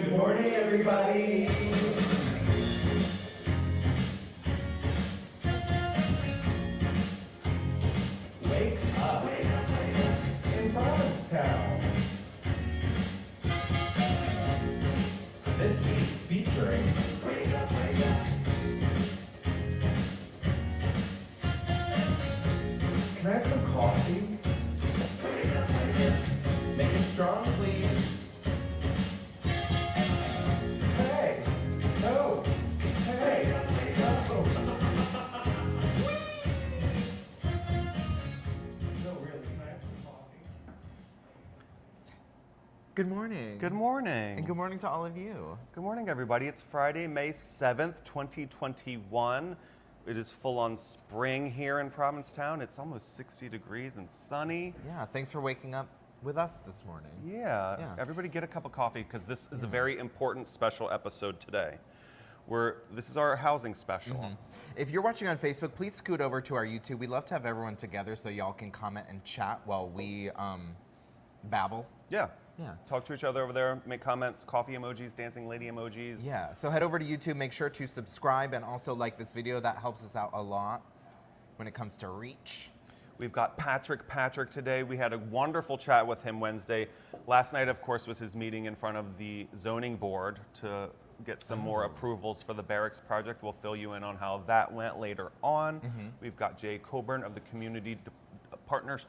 Good morning, everybody. Wake up, wake up, wake up in Provincetown. This week featuring Wake Up, Wake Up. Can I have some coffee? Wake up, wake up. Make it strong, please. Hey, no, hey, wake up. No, really, can I have some coffee? Good morning. Good morning. And good morning to all of you. Good morning, everybody. It's Friday, May 7th, 2021. It is full on spring here in Provincetown. It's almost 60 degrees and sunny. Yeah, thanks for waking up with us this morning. Yeah. Yeah. Everybody get a cup of coffee because this is a very important special episode today. This is our housing special. If you're watching on Facebook, please scoot over to our YouTube. We love to have everyone together so y'all can comment and chat while we babble. Yeah. Yeah. Talk to each other over there, make comments, coffee emojis, dancing lady emojis. Yeah, so head over to YouTube, make sure to subscribe and also like this video. That helps us out a lot when it comes to reach. We've got Patrick today. We had a wonderful chat with him Wednesday. Last night, of course, was his meeting in front of the zoning board to get some more approvals for the barracks project. We'll fill you in on how that went later on. We've got Jay Coburn of the Community Partners.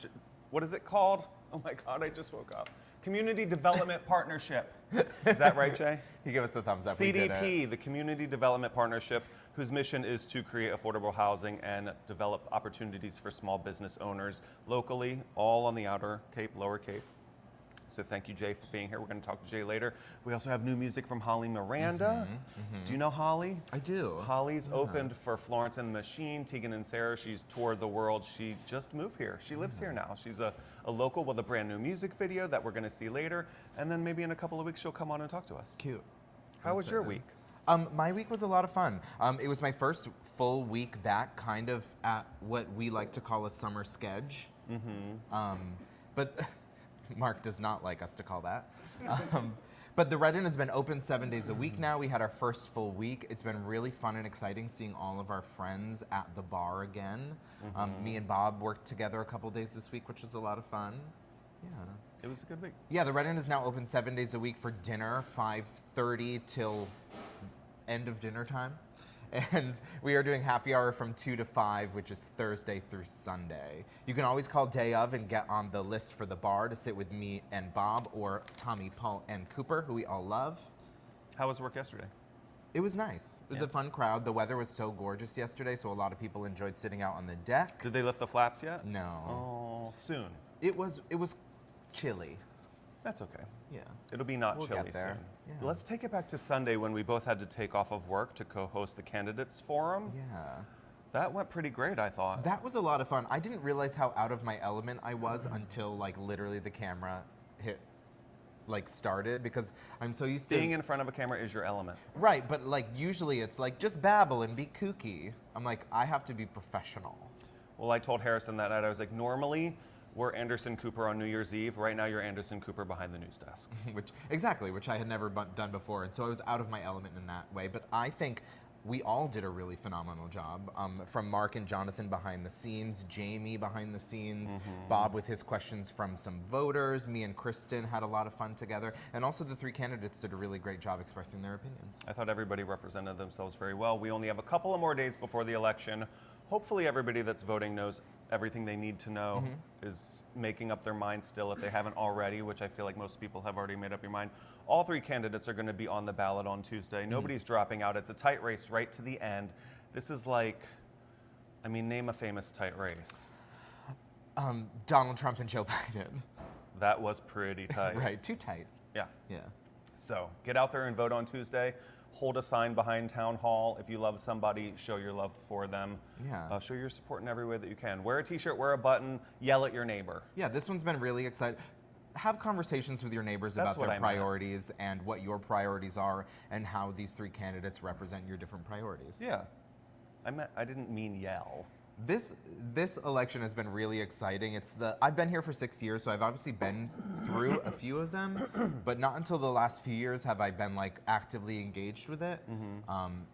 What is it called? Oh my God, I just woke up. Community Development Partnership. Is that right, Jay? He gave us a thumbs up. We did it. CDP, the Community Development Partnership, whose mission is to create affordable housing and develop opportunities for small business owners locally, all on the Outer Cape, Lower Cape. So thank you, Jay, for being here. We're going to talk to Jay later. We also have new music from Holly Miranda. Do you know Holly? I do. Holly's opened for Florence and the Machine, Tegan and Sarah. She's toured the world. She just moved here. She lives here now. She's a local with a brand new music video that we're going to see later. And then maybe in a couple of weeks, she'll come on and talk to us. Cute. How was your week? My week was a lot of fun. It was my first full week back kind of at what we like to call a summer sketch. But Mark does not like us to call that. But the Red Inn has been open 7 days a week now. We had our first full week. It's been really fun and exciting seeing all of our friends at the bar again. Me and Bob worked together a couple days this week, which was a lot of fun. Yeah. It was a good week. Yeah, the Red Inn is now open 7 days a week for dinner, 5:30 till end of dinner time. And we are doing happy hour from 2 to 5, which is Thursday through Sunday. You can always call day of and get on the list for the bar to sit with me and Bob or Tommy, Paul, and Cooper, who we all love. How was work yesterday? It was nice. It was a fun crowd. The weather was so gorgeous yesterday, so a lot of people enjoyed sitting out on the deck. Did they lift the flaps yet? No. Oh, soon. It was chilly. That's okay. Yeah. It'll be not We'll chilly get there. soon. Yeah. Let's take it back to Sunday when we both had to take off of work to co-host the candidates forum. Yeah. That went pretty great, I thought. That was a lot of fun. I didn't realize how out of my element I was until like literally the camera started, because I'm so used to Being in front of a camera is your element. Right, but like usually it's like just babble and be kooky. I'm like, I have to be professional. Well, I told Harrison that night, I was like, normally we're Anderson Cooper on New Year's Eve. Right now you're Anderson Cooper behind the news desk. which I had never done before, and so I was out of my element in that way. But I think we all did a really phenomenal job. From Mark and Jonathan behind the scenes, Jamie behind the scenes, Bob with his questions from some voters, me and Kristen had a lot of fun together, and also the three candidates did a really great job expressing their opinions. I thought everybody represented themselves very well. We only have a couple of more days before the election. Hopefully everybody that's voting knows everything they need to know, is making up their mind still if they haven't already, which I feel like most people have already made up your mind. All three candidates are going to be on the ballot on Tuesday. Nobody's dropping out. It's a tight race right to the end. This is like, I mean, name a famous tight race. Donald Trump and Joe Biden. That was pretty tight. Right, too tight. Yeah. Yeah. So get out there and vote on Tuesday. Hold a sign behind Town Hall. If you love somebody, show your love for them. Yeah. Show your support in every way that you can. Wear a t-shirt, wear a button, yell at your neighbor. Yeah, this one's been really exciting. Have conversations with your neighbors That's about what their I meant. priorities and what your priorities are and how these three candidates represent your different priorities. Yeah. I didn't mean yell. This election has been really exciting. I've been here for 6 years, so I've obviously been through a few of them, but not until the last few years have I been like actively engaged with it.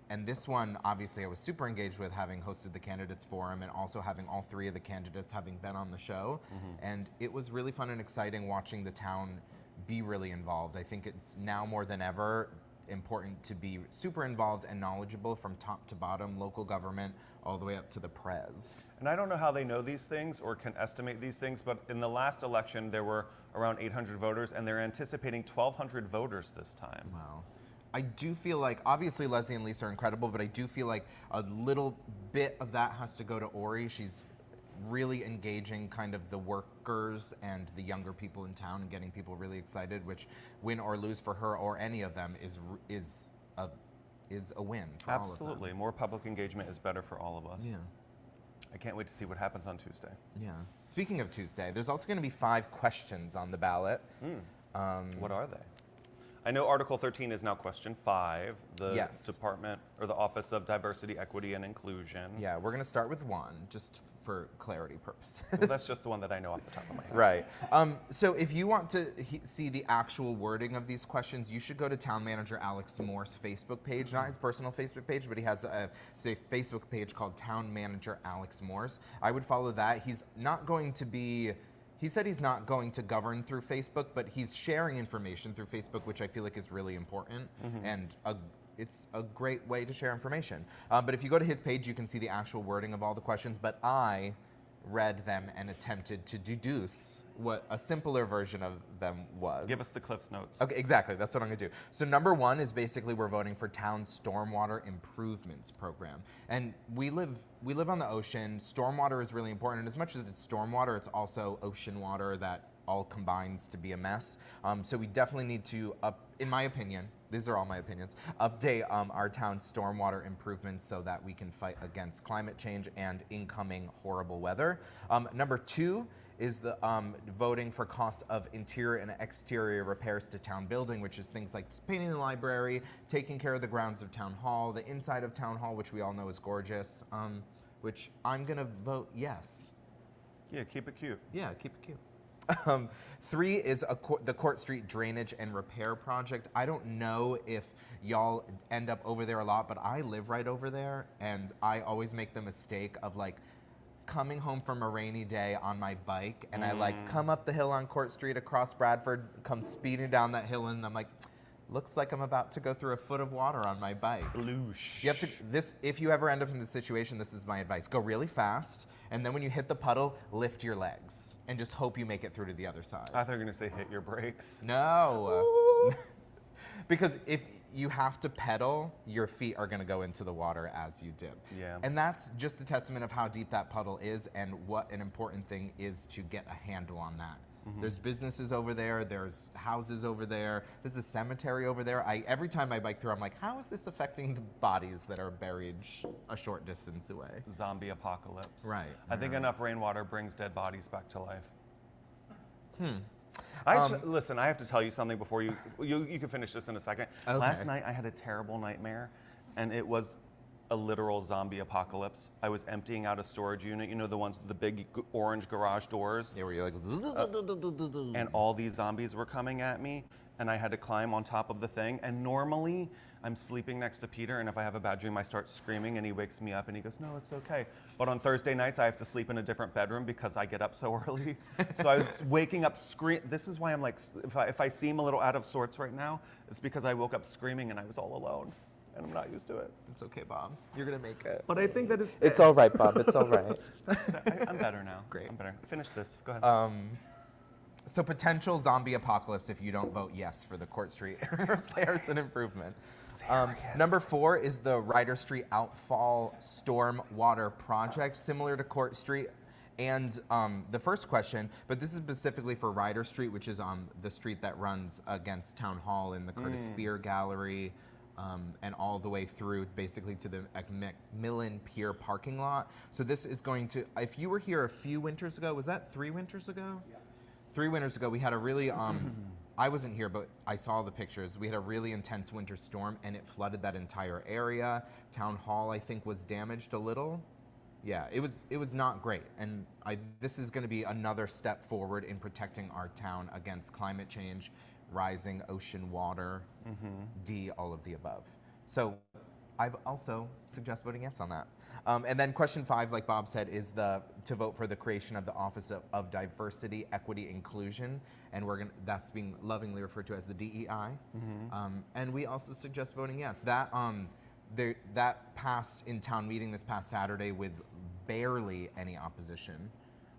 And this one, obviously, I was super engaged with, having hosted the candidates forum and also having all 3 of the candidates having been on the show. And it was really fun and exciting watching the town be really involved. I think it's now more than ever important to be super involved and knowledgeable from top to bottom, local government, all the way up to the prez. And I don't know how they know these things or can estimate these things, but in the last election, there were around 800 voters, and they're anticipating 1,200 voters this time. Wow. I do feel like, obviously Leslie and Lisa are incredible, but I do feel like a little bit of that has to go to Ori. She's really engaging kind of the workers and the younger people in town and getting people really excited, which win or lose for her or any of them is a win for all of them. Absolutely. More public engagement is better for all of us. Yeah. I can't wait to see what happens on Tuesday. Yeah. Speaking of Tuesday, there's also going to be 5 questions on the ballot. What are they? I know Article 13 is now question 5, the Yes. Department or the Office of Diversity, Equity, and Inclusion. Yeah, we're going to start with 1, just for clarity purposes. Well, that's just the one that I know off the top of my head. Right. So if you want to see the actual wording of these questions, you should go to Town Manager Alex Moore's Facebook page, not his personal Facebook page, but he has a Facebook page called Town Manager Alex Moore's. I would follow that. He said he's not going to govern through Facebook, but he's sharing information through Facebook, which I feel like is really important, and it's a great way to share information. But if you go to his page, you can see the actual wording of all the questions, but I read them and attempted to deduce what a simpler version of them was. Give us the Cliff's Notes. Okay, exactly. That's what I'm going to do. So number 1 is basically we're voting for town stormwater improvements program. And we live on the ocean. Stormwater is really important. And as much as it's stormwater, it's also ocean water that all combines to be a mess. So we definitely need to, in my opinion, these are all my opinions, update our town's stormwater improvements so that we can fight against climate change and incoming horrible weather. Number 2 is the voting for costs of interior and exterior repairs to town building, which is things like painting the library, taking care of the grounds of town hall, the inside of town hall, which we all know is gorgeous, which I'm gonna vote yes. Yeah, keep it cute. Yeah, keep it cute. 3 is the Court Street drainage and repair project. I don't know if y'all end up over there a lot, but I live right over there, and I always make the mistake of like coming home from a rainy day on my bike, and I like come up the hill on Court Street across Bradford, come speeding down that hill, and I'm like, looks like I'm about to go through a foot of water on my bike. Sploosh. You have to, if you ever end up in this situation, this is my advice. Go really fast, and then when you hit the puddle, lift your legs, and just hope you make it through to the other side. I thought you were going to say hit your brakes. No. Because if you have to pedal, your feet are going to go into the water as you dip. Yeah. And that's just a testament of how deep that puddle is and what an important thing is to get a handle on that. There's businesses over there, there's houses over there, there's a cemetery over there. Every time I bike through, I'm like, how is this affecting the bodies that are buried a short distance away? Zombie apocalypse. Right. I think enough rainwater brings dead bodies back to life. Listen, I have to tell you something before you can finish this in a second. Okay. Last night I had a terrible nightmare, and it was a literal zombie apocalypse. I was emptying out a storage unit, you know, the ones with the big orange garage doors, Yeah, where you're like, and all these zombies were coming at me, and I had to climb on top of the thing. And normally I'm sleeping next to Peter, and if I have a bad dream, I start screaming, and he wakes me up, and he goes, no, it's okay. But on Thursday nights, I have to sleep in a different bedroom because I get up so early. So I was waking up screaming. This is why I'm like, if I seem a little out of sorts right now, it's because I woke up screaming, and I was all alone. And I'm not used to it. it's okay, Bob. You're going to make it. But I think that It's all right, Bob. It's all right. I'm better now. Great. I'm better. Finish this. Go ahead. So potential zombie apocalypse if you don't vote yes for the Court Street repairs and improvement. Number 4 is the Ryder Street Outfall Storm Water Project, similar to Court Street and the first question, but this is specifically for Ryder Street, which is the street that runs against Town Hall in the Curtis Spear Gallery. And all the way through basically to the Macmillan Pier parking lot. So this is going to, if you were here a few winters ago, was that 3 winters ago? Yeah. 3 winters ago, we had a really, I wasn't here, but I saw the pictures. We had a really intense winter storm and it flooded that entire area. Town Hall, I think, was damaged a little. Yeah, it was not great, and this is going to be another step forward in protecting our town against climate change, rising ocean water, D, all of the above. So I've also suggest voting yes on that. And then question 5, like Bob said, is to vote for the creation of the Office of Diversity, Equity, Inclusion, and that's being lovingly referred to as the DEI. And we also suggest voting yes. That passed in town meeting this past Saturday with barely any opposition.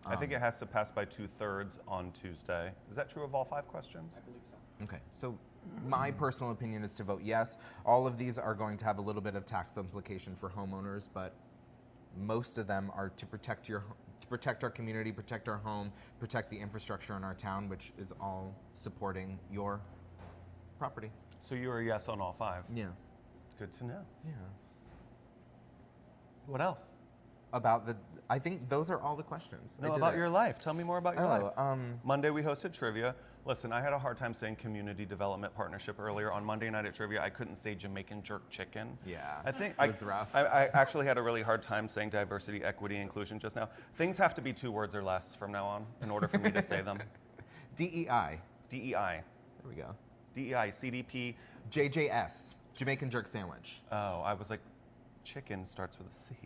I think it has to pass by 2/3 on Tuesday. Is that true of all 5 questions? I believe so. Okay, so my personal opinion is to vote yes. All of these are going to have a little bit of tax implication for homeowners, but most of them are to protect our community, protect our home, protect the infrastructure in our town, which is all supporting your property. So you're a yes on all 5? Yeah. Good to know. Yeah. What else? I think those are all the questions. No, about your life. Tell me more about your life. Oh, Monday we hosted trivia. Listen, I had a hard time saying community development partnership earlier. On Monday night at trivia, I couldn't say Jamaican jerk chicken. Yeah, I think it was rough. I actually had a really hard time saying diversity, equity, inclusion just now. Things have to be 2 words or less from now on in order for me to say them. DEI. DEI. There we go. DEI, CDP. JJS. Jamaican jerk sandwich. Oh, I was like, chicken starts with a C.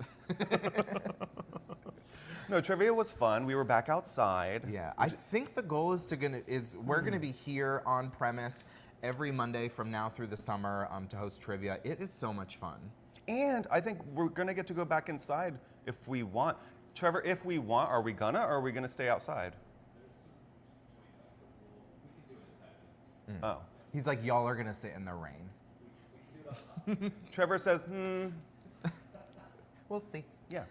No, trivia was fun. We were back outside. Yeah, I think the goal is we're gonna be here on premise every Monday from now through the summer to host trivia. It is so much fun. And I think we're gonna get to go back inside if we want. Trevor, if we want, are we gonna or are we gonna stay outside? Oh. He's like, y'all are gonna sit in the rain. Trevor says, We'll see. yeah.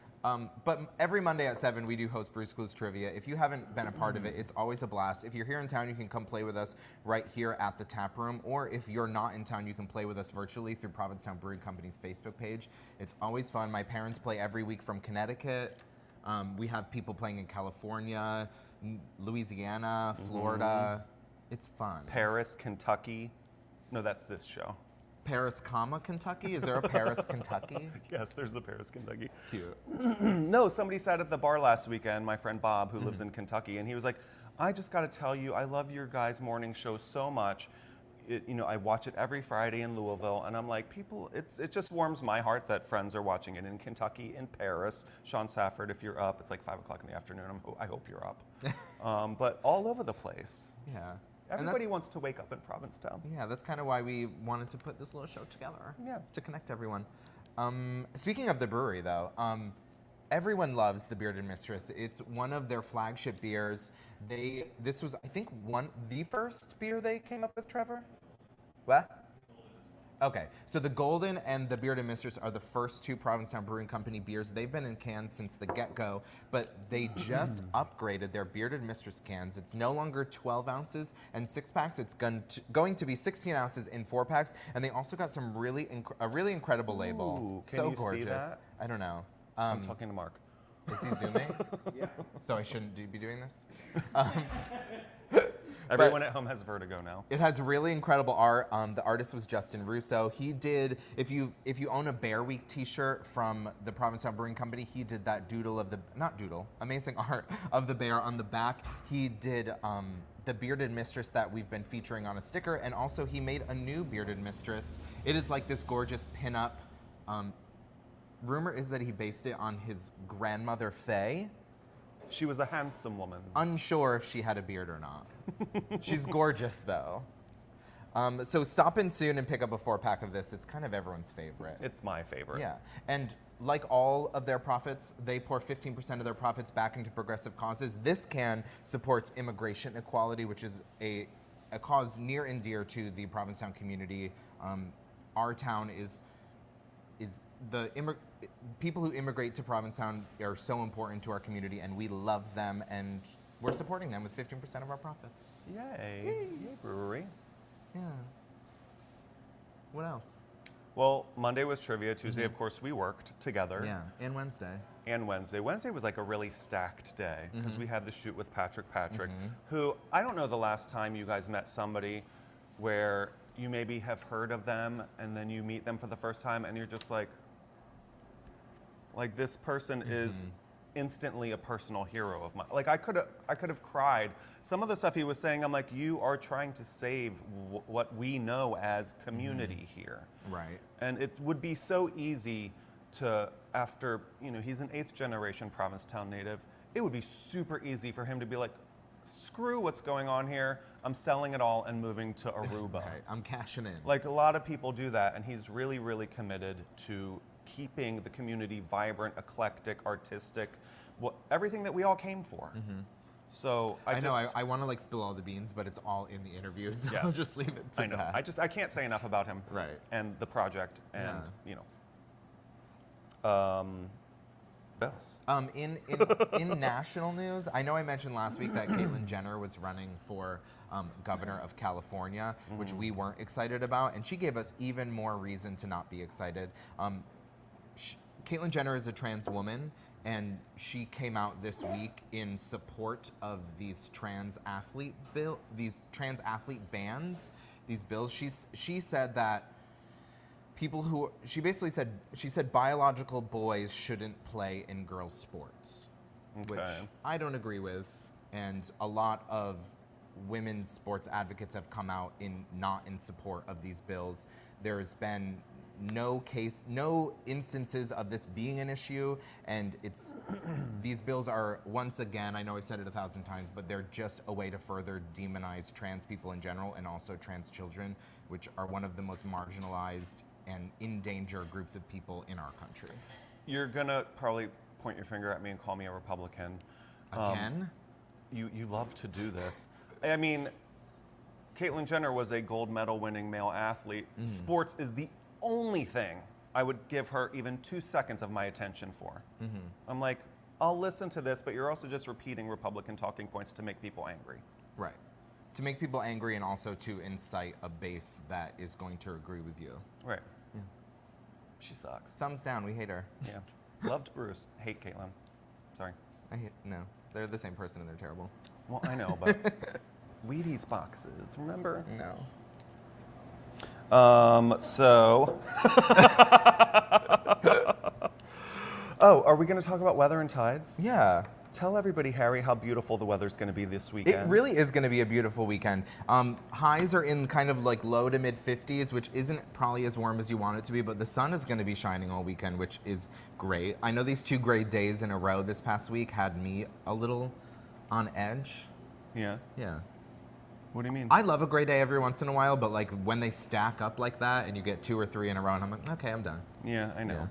But every Monday at 7, we do host Bruce Clues Trivia. If you haven't been a part of it, it's always a blast. If you're here in town, you can come play with us right here at the tap room. Or if you're not in town, you can play with us virtually through Provincetown Brewing Company's Facebook page. It's always fun. My parents play every week from Connecticut. We have people playing in California, Louisiana, Florida. It's fun. Paris, Kentucky. No, that's this show. Paris, Kentucky? Is there a Paris, Kentucky? Yes, there's a Paris, Kentucky. Cute. No, somebody sat at the bar last weekend, my friend Bob, who lives in Kentucky, and he was like, I just got to tell you, I love your guys' morning show so much. I watch it every Friday in Louisville, and I'm like, it just warms my heart that friends are watching it in Kentucky, in Paris. Sean Safford, if you're up, it's like 5 o'clock in the afternoon. I hope you're up. But all over the place. Yeah. Everybody wants to wake up in Provincetown. Yeah, that's kind of why we wanted to put this little show together. Yeah. To connect everyone. Speaking of the brewery, though, everyone loves the Bearded Mistress. It's one of their flagship beers. This was, I think, the first beer they came up with, Trevor? What? Okay, so the Golden and the Bearded Mistress are the first 2 Provincetown Brewing Company beers. They've been in cans since the get-go, but they just upgraded their Bearded Mistress cans. It's no longer 12 ounces and 6-packs. It's going to be 16 ounces in 4-packs, and they also got some a really incredible label. Can so you gorgeous. see that? I don't know. I'm talking to Mark. Is he zooming? Yeah. So I shouldn't be doing this? Everyone at home has vertigo now. It has really incredible art. The artist was Justin Russo. He did, if you own a Bear Week t-shirt from the Provincetown Brewing Company, he did that amazing art of the bear on the back. He did the Bearded Mistress that we've been featuring on a sticker, and also he made a new Bearded Mistress. It is like this gorgeous pinup. Rumor is that he based it on his grandmother, Faye. She was a handsome woman. Unsure if she had a beard or not. She's gorgeous, though. So stop in soon and pick up a 4-pack of this. It's kind of everyone's favorite. It's my favorite. Yeah. And like all of their profits, they pour 15% of their profits back into progressive causes. This can supports immigration equality, which is a cause near and dear to the Provincetown community. Our town is people who immigrate to Provincetown are so important to our community, and we love them, and we're supporting them with 15% of our profits. Yay. Yay, brewery. Yeah. What else? Well, Monday was trivia. Tuesday, of course, we worked together. Yeah, and Wednesday. And Wednesday. Wednesday was like a really stacked day because we had the shoot with Patrick, who I don't know the last time you guys met somebody where you maybe have heard of them and then you meet them for the first time and you're just like, Like, this person is instantly a personal hero of mine. Like, I could have cried. Some of the stuff he was saying, I'm like, you are trying to save what we know as community here. Right. And it would be so easy to, after, he's an 8th generation Provincetown native, it would be super easy for him to be like, screw what's going on here. I'm selling it all and moving to Aruba. Right. I'm cashing in. Like, a lot of people do that, and he's really, really committed to keeping the community vibrant, eclectic, artistic, everything that we all came for. So I know I want to like spill all the beans, but it's all in the interviews. So Yes. I'll just leave it to I know. that. I can't say enough about him. Right. And the project, and Bells. In national news, I know I mentioned last week that Caitlyn Jenner was running for governor of California, which we weren't excited about, and she gave us even more reason to not be excited. Caitlyn Jenner is a trans woman, and she came out this week in support of these trans athlete bans, these bills. She said that she said biological boys shouldn't play in girls' sports, which I don't agree with, and a lot of women's sports advocates have come out not in support of these bills. There's been no instances of this being an issue, and these bills are, once again, I know I've said it 1,000 times, but they're just a way to further demonize trans people in general, and also trans children, which are one of the most marginalized and in danger groups of people in our country. You're gonna probably point your finger at me and call me a Republican. Again? You love to do this. I mean, Caitlyn Jenner was a gold medal winning male athlete. Sports is the only thing I would give her even 2 seconds of my attention for. I'm like, I'll listen to this, but you're also just repeating Republican talking points to make people angry. Right. To make people angry, and also to incite a base that is going to agree with you. Right. Yeah. She sucks. Thumbs down, we hate her. Yeah. Loved Bruce, hate Caitlyn. Sorry. No, they're the same person and they're terrible. Well, I know, but Wheaties boxes, remember? No. So. Oh, are we going to talk about weather and tides? Yeah. Tell everybody, Harry, how beautiful the weather's going to be this weekend. It really is going to be a beautiful weekend. Highs are in kind of like low to mid 50s, which isn't probably as warm as you want it to be, but the sun is going to be shining all weekend, which is great. I know these 2 great days in a row this past week had me a little on edge. Yeah? Yeah. What do you mean? I love a great day every once in a while, but like when they stack up like that and you get 2 or 3 in a row, and I'm like, okay, I'm done. Yeah, I know. Yeah.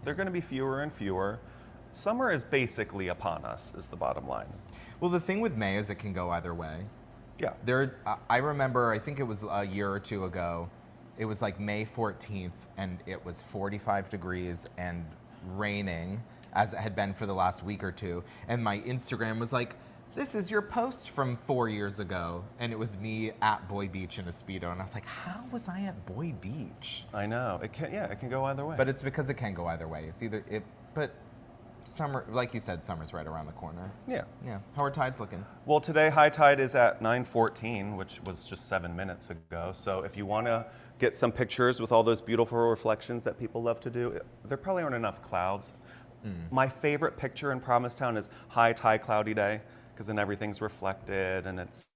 They're going to be fewer and fewer. Summer is basically upon us, is the bottom line. Well, the thing with May is it can go either way. Yeah. I remember, I think it was a year or 2 ago, it was like May 14th, and it was 45 degrees and raining, as it had been for the last week or 2. And my Instagram was like, this is your post from 4 years ago. And it was me at Boy Beach in a Speedo. And I was like, how was I at Boy Beach? I know. It can go either way. But it's because it can go either way. But summer, like you said, summer's right around the corner. Yeah. Yeah. How are tides looking? Well, today high tide is at 9:14, which was just 7 minutes ago. So if you want to get some pictures with all those beautiful reflections that people love to do, there probably aren't enough clouds. My favorite picture in Provincetown is high tide, cloudy day, because then everything's reflected and it's,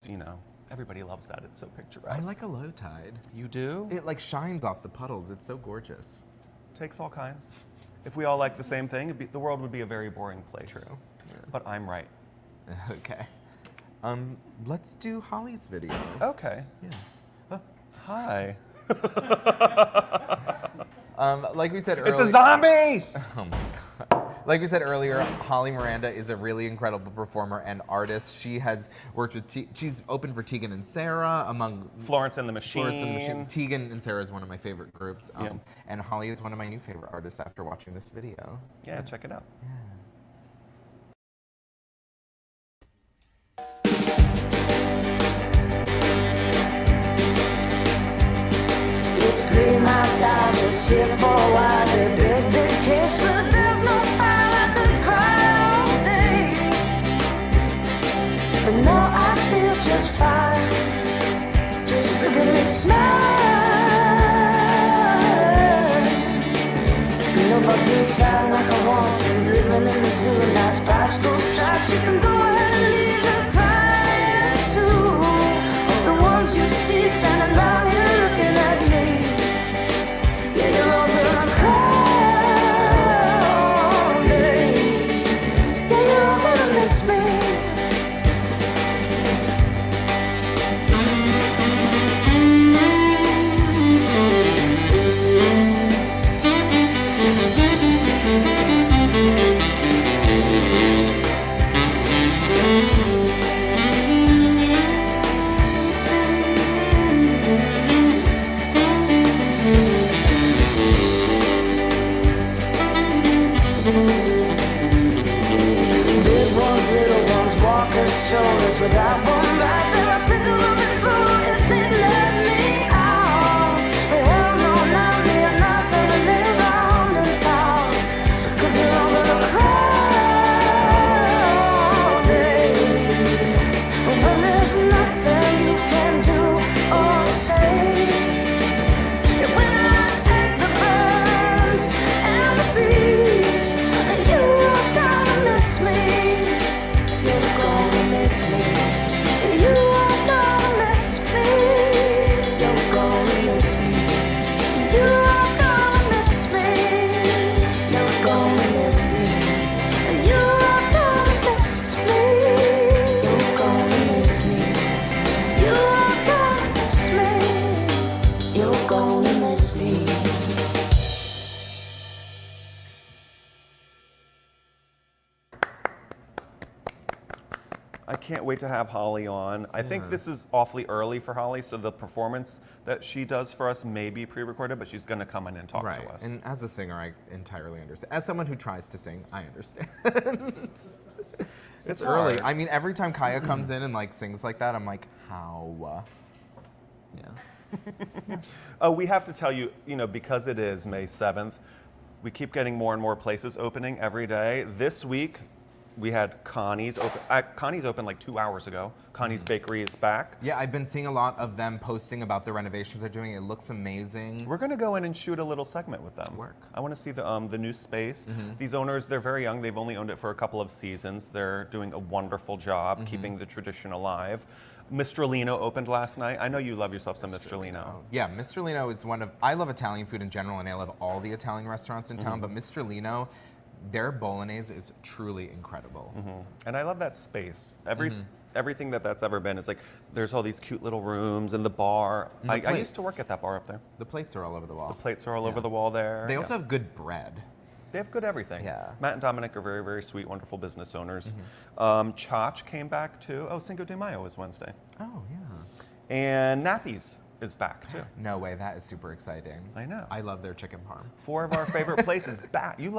everybody loves that. It's so picturesque. I like a low tide. You do? It like shines off the puddles. It's so gorgeous. Takes all kinds. If we all like the same thing, the world would be a very boring place. True. Yeah. But I'm right. Okay. Let's do Holly's video. Okay. Yeah. Hi. Like we said earlier. It's a zombie! Oh my God. Like we said earlier, Holly Miranda is a really incredible performer and artist. She has worked with, she's opened for Tegan and Sarah, among Florence and the Machine. Florence and the Machine. Tegan and Sarah is one of my favorite groups. Yeah. And Holly is one of my new favorite artists after watching this video. Yeah, check it out. It's great, my style, just here for a while. The big case, but there's no fire. I could cry all day, but no, I feel just fine. Just look at me smile. Nobody too tight like I want to. Living in the sewer, nice pipes, gold stripes. You can go ahead and leave the crying too. Of the ones you see standing around here looking at me. Yeah, you're all gonna cry all day. Yeah, you're all gonna miss me. Little ones, walkers, strollers, without one right there, I pick her up and throw if they'd let me out. But hell no, not me, I'm not gonna lay around and pout, 'cause you're all gonna cry all day. But when there's nothing you can do or say, and when I take the burns and the beats, you are gonna miss me. You're gonna miss me. You are gonna miss me. You're gonna miss me. You are gonna miss me. You're gonna miss me. You are gonna miss me. You're gonna miss me. You are gonna miss me. You're gonna miss me. I can't wait to have Holly on. I think this is awfully early for Holly, so the performance that she does for us may be pre-recorded, but she's going to come in and talk Right. to us. And as a singer, I entirely understand. As someone who tries to sing, I understand. It's early. hard. I mean, every time Kaya comes in and like sings like that, I'm like, how? Yeah. We have to tell you, because it is May 7th, we keep getting more and more places opening every day. This week, we had Connie's open. Connie's opened like 2 hours ago. Connie's Bakery is back. Yeah, I've been seeing a lot of them posting about the renovations they're doing. It looks amazing. We're going to go in and shoot a little segment with them. Work. I want to see the new space. These owners, they're very young. They've only owned it for a couple of seasons. They're doing a wonderful job keeping the tradition alive. Mistralino opened last night. I know you love yourself some Mistralino. Yeah, Mr. Lino is I love Italian food in general, and I love all the Italian restaurants in town, but Mr. Lino, their bolognese is truly incredible. And I love that space. Everything that's ever been. It's like there's all these cute little rooms and the bar. And the I used to plates. work at that bar up there. The plates are all over the wall. The plates are all over the wall there. They also have good bread. They have good everything. Yeah. Matt and Dominic are very, very sweet, wonderful business owners. Chach came back too. Oh, Cinco de Mayo is Wednesday. Oh, yeah. And Nappy's is back too. No way, that is super exciting. I know. I love their chicken parm. 4 of our favorite places back. You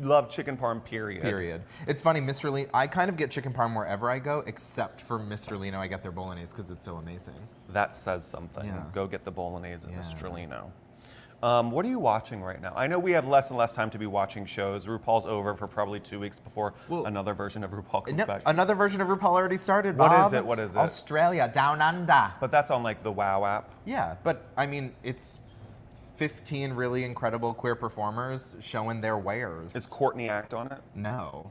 love chicken parm, period. Period. It's funny, Mr. Lino, I kind of get chicken parm wherever I go, except for Mr. Lino, I get their bolognese because it's so amazing. That says something. Yeah. Go get the bolognese at Yeah. Mr. Lino. What are you watching right now? I know we have less and less time to be watching shows. RuPaul's over for probably 2 weeks before another version of RuPaul comes No, back. another version of RuPaul already started, What Bob. is it? What is it? Australia, Down Under. But that's on like the WoW app. Yeah, but I mean, it's 15 really incredible queer performers showing their wares. Is Courtney Act on it? No.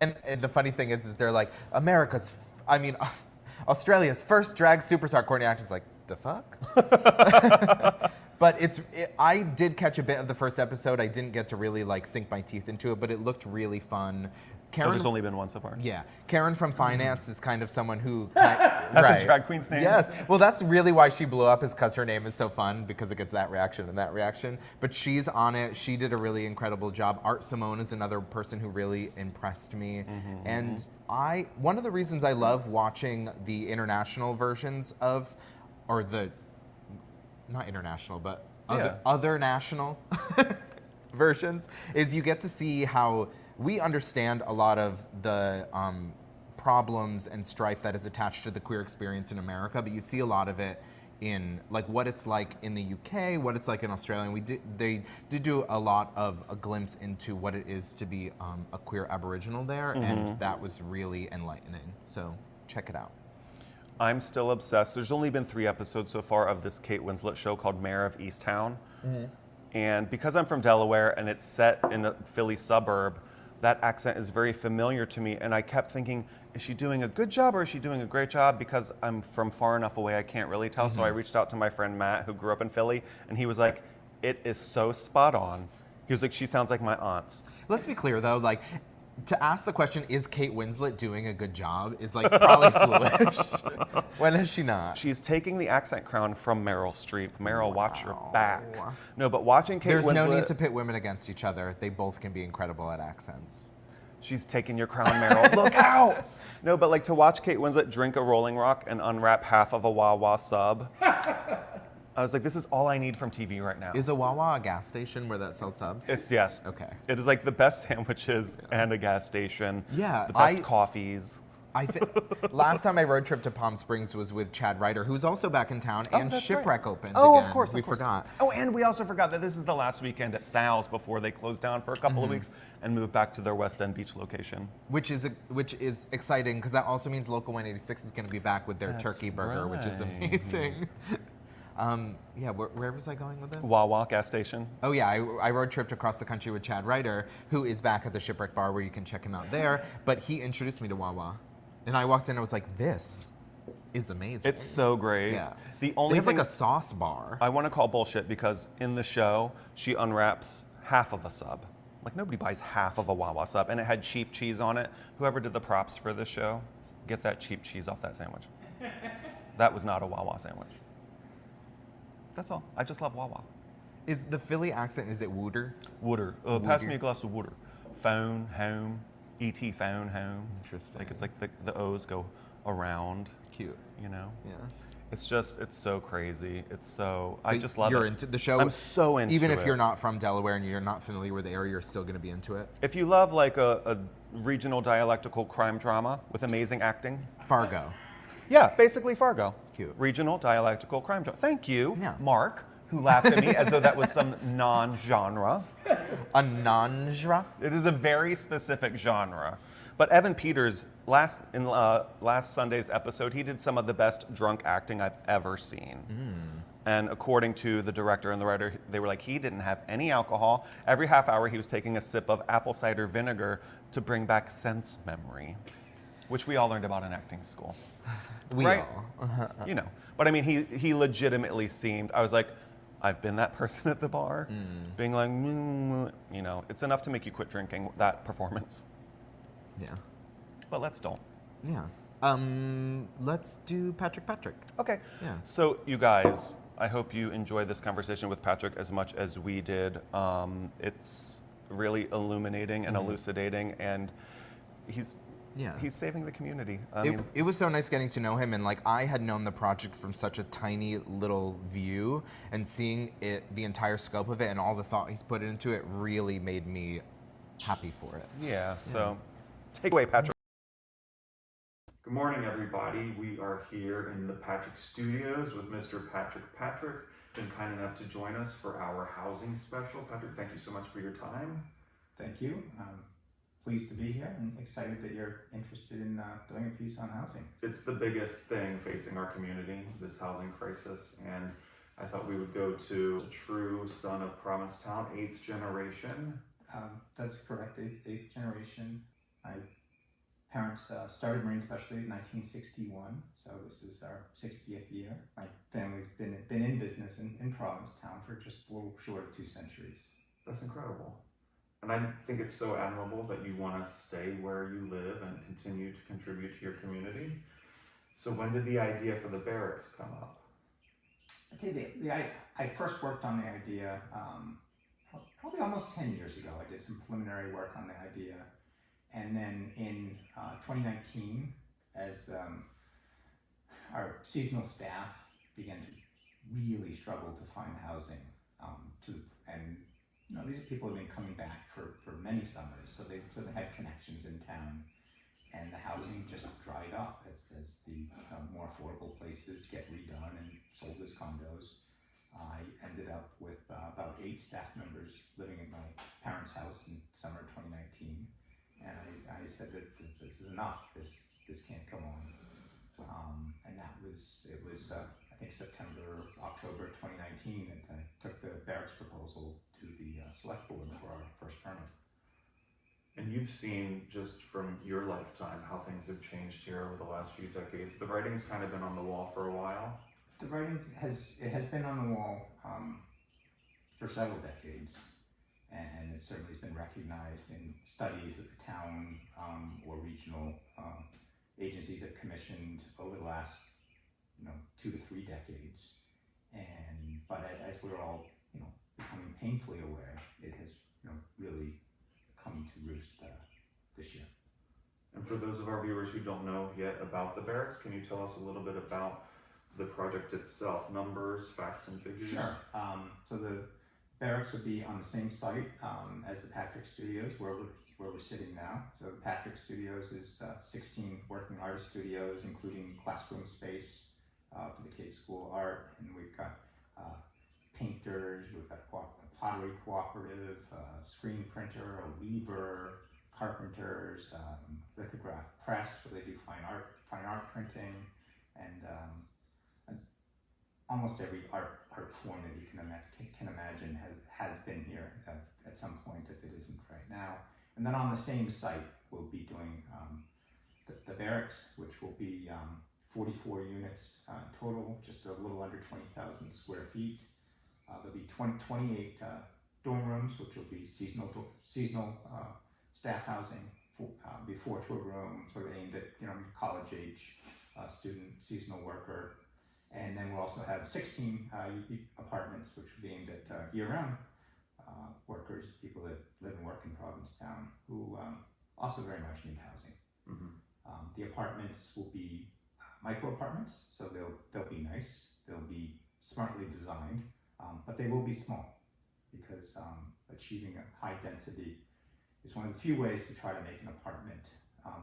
And the funny thing is they're like, Australia's first drag superstar. Courtney Act is like, the fuck? But I did catch a bit of the first episode. I didn't get to really like sink my teeth into it, but it looked really fun. Karen, There's only been one so far. yeah, Karen from Finance is kind of someone who. That's a drag queen's name? Yes. Well, that's really why she blew up, is because her name is so fun, because it gets that reaction and that reaction. But she's on it. She did a really incredible job. Art Simone is another person who really impressed me. And one of the reasons I love watching the international versions of, or the, not international, but other national versions, is you get to see how we understand a lot of the problems and strife that is attached to the queer experience in America, but you see a lot of it in like what it's like in the UK, what it's like in Australia. And they did do a lot of a glimpse into what it is to be a queer Aboriginal there, and that was really enlightening. So check it out. I'm still obsessed. There's only been 3 episodes so far of this Kate Winslet show called Mayor of Easttown. And because I'm from Delaware and it's set in a Philly suburb, that accent is very familiar to me. And I kept thinking, is she doing a good job or is she doing a great job? Because I'm from far enough away, I can't really tell. So I reached out to my friend Matt, who grew up in Philly, and he was like, it is so spot on. He was like, she sounds like my aunts. Let's be clear though, like, to ask the question, is Kate Winslet doing a good job, is like probably foolish. When is she not? She's taking the accent crown from Meryl Streep. Meryl, watch your back. No, but watching Kate There's Winslet. no need to pit women against each other. They both can be incredible at accents. She's taking your crown, Meryl. Look out! No, but like to watch Kate Winslet drink a Rolling Rock and unwrap half of a Wawa sub. I was like, this is all I need from TV right now. Is a Wawa a gas station where that sells subs? It's yes. Okay. It is like the best sandwiches and a gas station. Yeah, The best coffees. Last time I road trip to Palm Springs was with Chad Ryder, who's also back in town, and that's Shipwreck right. opened Oh, again. of course, we of course. forgot. Oh, and we also forgot that this is the last weekend at Sal's before they close down for a couple of weeks and move back to their West End Beach location. Which is exciting because that also means Local 186 is going to be back with their turkey burger, which is right. amazing. Yeah, where was I going with this? Wawa gas station. Oh yeah, I road tripped across the country with Chad Ryder, who is back at the Shipwreck Bar where you can check him out there. But he introduced me to Wawa, and I walked in and I was like, "This is amazing." It's so great. Yeah. The only They have thing like a sauce bar. I want to call bullshit because in the show she unwraps half of a sub. Like nobody buys half of a Wawa sub, and it had cheap cheese on it. Whoever did the props for this show, get that cheap cheese off that sandwich. That was not a Wawa sandwich. That's all. I just love Wawa. Is the Philly accent? Is it Wooder? Water. Pass me a glass of water. Phone, home. E.T. phone, home. Interesting. Like it's like the O's go around. Cute. You know. Yeah. It's so crazy. It's so. I just love you're it. into the show. I'm so into Even it. if you're not from Delaware and you're not familiar with the area, you're still going to be into it. If you love like a regional dialectical crime drama with amazing acting, Fargo. yeah, basically Fargo. Cute. Regional dialectical crime drama. Thank you, Yeah. Mark, who laughed at me as though that was some non-genre. A non-genre? It is a very specific genre. But Evan Peters, last Sunday's episode, he did some of the best drunk acting I've ever seen. And according to the director and the writer, they were like, he didn't have any alcohol. Every half hour, he was taking a sip of apple cider vinegar to bring back sense memory, which we all learned about in acting school. We Right? all. You know. But I mean, he legitimately seemed, I was like, I've been that person at the bar, being like, you know, it's enough to make you quit drinking that performance. Yeah. But let's don't. Yeah. Let's do Patrick. Okay. Yeah. So you guys, I hope you enjoy this conversation with Patrick as much as we did. It's really illuminating and elucidating, and he's saving the community. It was so nice getting to know him, and like I had known the project from such a tiny little view, and seeing it, the entire scope of it, and all the thought he's put into it, really made me happy for it. Yeah. So take away, Patrick. Good morning, everybody. We are here in the Patrick Studios with Mr. Patrick. Been kind enough to join us for our housing special. Patrick, thank you so much for your time. Thank you. I'm pleased to be here and excited that you're interested in doing a piece on housing. It's the biggest thing facing our community, this housing crisis, and I thought we would go to a true son of Provincetown, 8th generation. That's correct, eighth generation. My parents started Marine Specialty in 1961, so this is our 60th year. My family's been in business in Provincetown for just a little short of 2 centuries. That's incredible. And I think it's so admirable that you want to stay where you live and continue to contribute to your community. So when did the idea for the barracks come up? I'd say I first worked on the idea probably almost 10 years ago. I did some preliminary work on the idea. And then in 2019, as our seasonal staff began to really struggle to find housing, and you know, these people have been coming back for many summers, so they had connections in town, and the housing just dried up as the more affordable places get redone and sold as condos. I ended up with about 8 staff members living at my parents' house in summer 2019. And I said that this is enough. This can't go on. And it was think September, October 2019, and took the barracks proposal to the select board for our first permit. And you've seen, just from your lifetime, how things have changed here over the last few decades. The writing's kind of been on the wall for a while. The writing has been on the wall for several decades, and it certainly has been recognized in studies that the town or regional agencies have commissioned over the last 2 to 3 decades. But as we're all becoming painfully aware, it has really come to roost this year. And for those of our viewers who don't know yet about the barracks, can you tell us a little bit about the project itself, numbers, facts, and figures? Sure. So the barracks would be on the same site as the Patrick Studios, where we're sitting now. So the Patrick Studios is 16 working artist studios, including classroom space for the Cape School art, and we've got painters, we've got a pottery cooperative, a screen printer, a weaver, carpenters, lithograph press where they do fine art printing, and almost every art form that you can imagine has been here at some point, if it isn't right now. And then on the same site, we'll be doing the barracks, which will be 44 units total, just a little under 20,000 square feet. There'll be 28 dorm rooms, which will be seasonal staff housing. Be 4 to a room, sort of aimed at college age student, seasonal worker. And then we'll also have 16 apartments, which will be aimed at year-round workers, people that live and work in Provincetown, who also very much need housing. Mm-hmm. The apartments will be micro apartments, so they'll be nice. They'll be smartly designed, but they will be small because achieving a high density is one of the few ways to try to make an apartment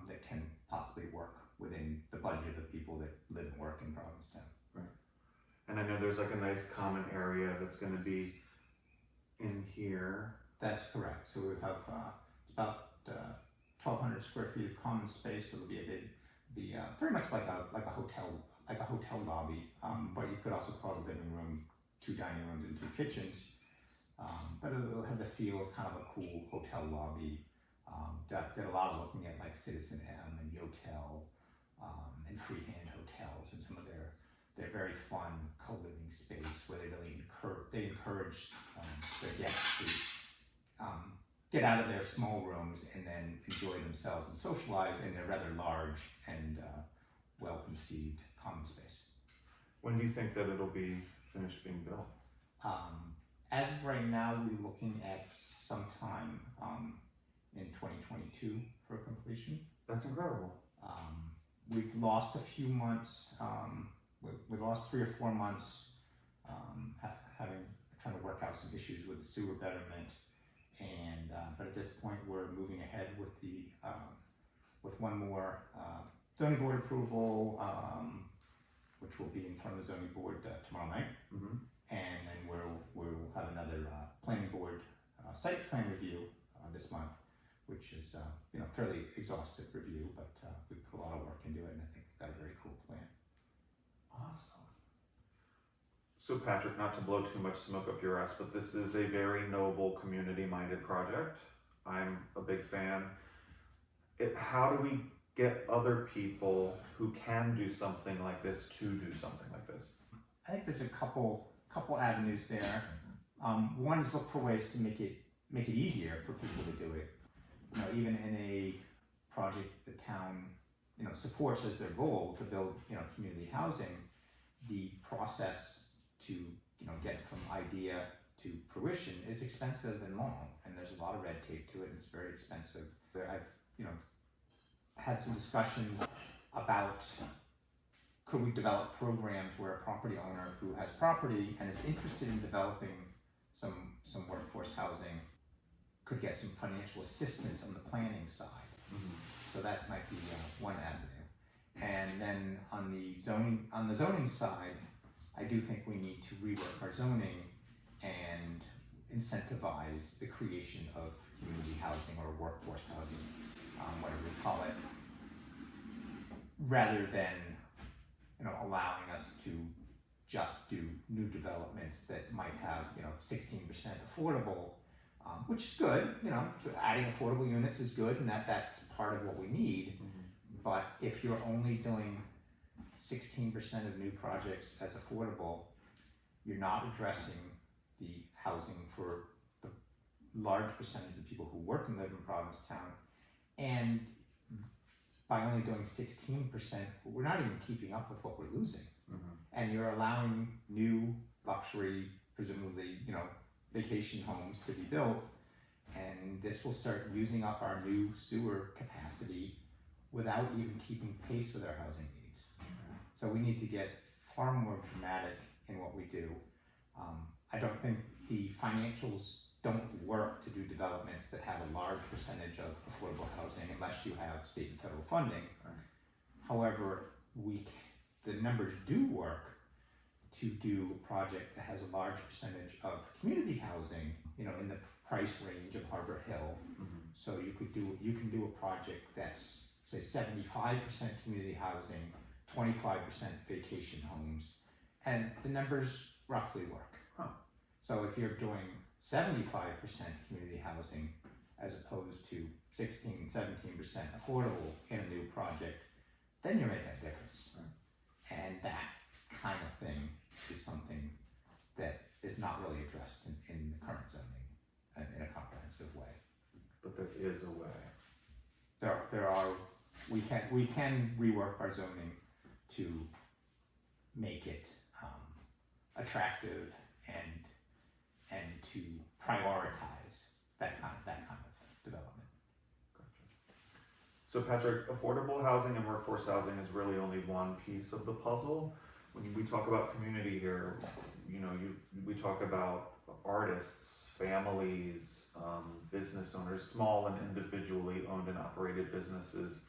that can possibly work within the budget of people that live and work in Provincetown. Right. And I know there's like a nice common area that's going to be in here. That's correct. So we have about 1,200 square feet of common space. So it'll be very much like a hotel lobby. But you could also call it a living room, 2 dining rooms, and 2 kitchens. But it'll have the feel of kind of a cool hotel lobby. Did a lot of looking at like Citizen M and Yotel and Freehand hotels and some of their very fun co-living space where they really encourage their guests to get out of their small rooms and then enjoy themselves and socialize in their rather large and well-conceived common space. When do you think that it'll be finished being built? As of right now, we're looking at sometime in 2022 for completion. That's incredible. We've lost a few months. We lost 3 or 4 months trying to work out some issues with the sewer betterment, and but at this point we're moving ahead with one more zoning board approval, which will be in front of the zoning board tomorrow night. Mm-hmm. And then we'll have another planning board site plan review this month, which is fairly exhaustive review, but we put a lot of work into it, and I think we've got a very cool plan. Awesome. So Patrick, not to blow too much smoke up your ass, but this is a very noble, community-minded project. I'm a big fan. How do we get other people who can do something like this to do something like this? I think there's a couple avenues there. One is look for ways to make it easier for people to do it. Even in a project the town supports as their goal to build community housing, the process to get from idea to fruition is expensive and long, and there's a lot of red tape to it, and it's very expensive. I've had some discussions about could we develop programs where a property owner who has property and is interested in developing some workforce housing could get some financial assistance on the planning side. Mm-hmm. So that might be one avenue. And then on the zoning side, I do think we need to rework our zoning and incentivize the creation of community housing or workforce housing, whatever we call it, rather than allowing us to just do new developments that might have 16% affordable, which is good. Adding affordable units is good, and that's part of what we need. But if you're only doing 16% of new projects as affordable, you're not addressing the housing for the large percentage of people who work and live in Provincetown. And by only doing 16%, we're not even keeping up with what we're losing. And you're allowing new luxury, presumably, vacation homes to be built. And this will start using up our new sewer capacity without even keeping pace with our housing needs. So we need to get far more dramatic in what we do. I don't think the financials don't work to do developments that have a large percentage of affordable housing unless you have state and federal funding. However, the numbers do work to do a project that has a large percentage of community housing, in the price range of Harbor Hill. So you can do a project that's, say, 75% community housing, 25% vacation homes, and the numbers roughly work. So if you're doing 75% community housing as opposed to 16, 17% affordable in a new project, then you're making a difference. And that kind of thing is something that is not really addressed in the current zoning in a comprehensive way. But there is a way. There are, we can rework our zoning to make it attractive and to prioritize that kind of development. So Patrick, affordable housing and workforce housing is really only one piece of the puzzle. When we talk about community here, we talk about artists, families, business owners, small and individually owned and operated businesses.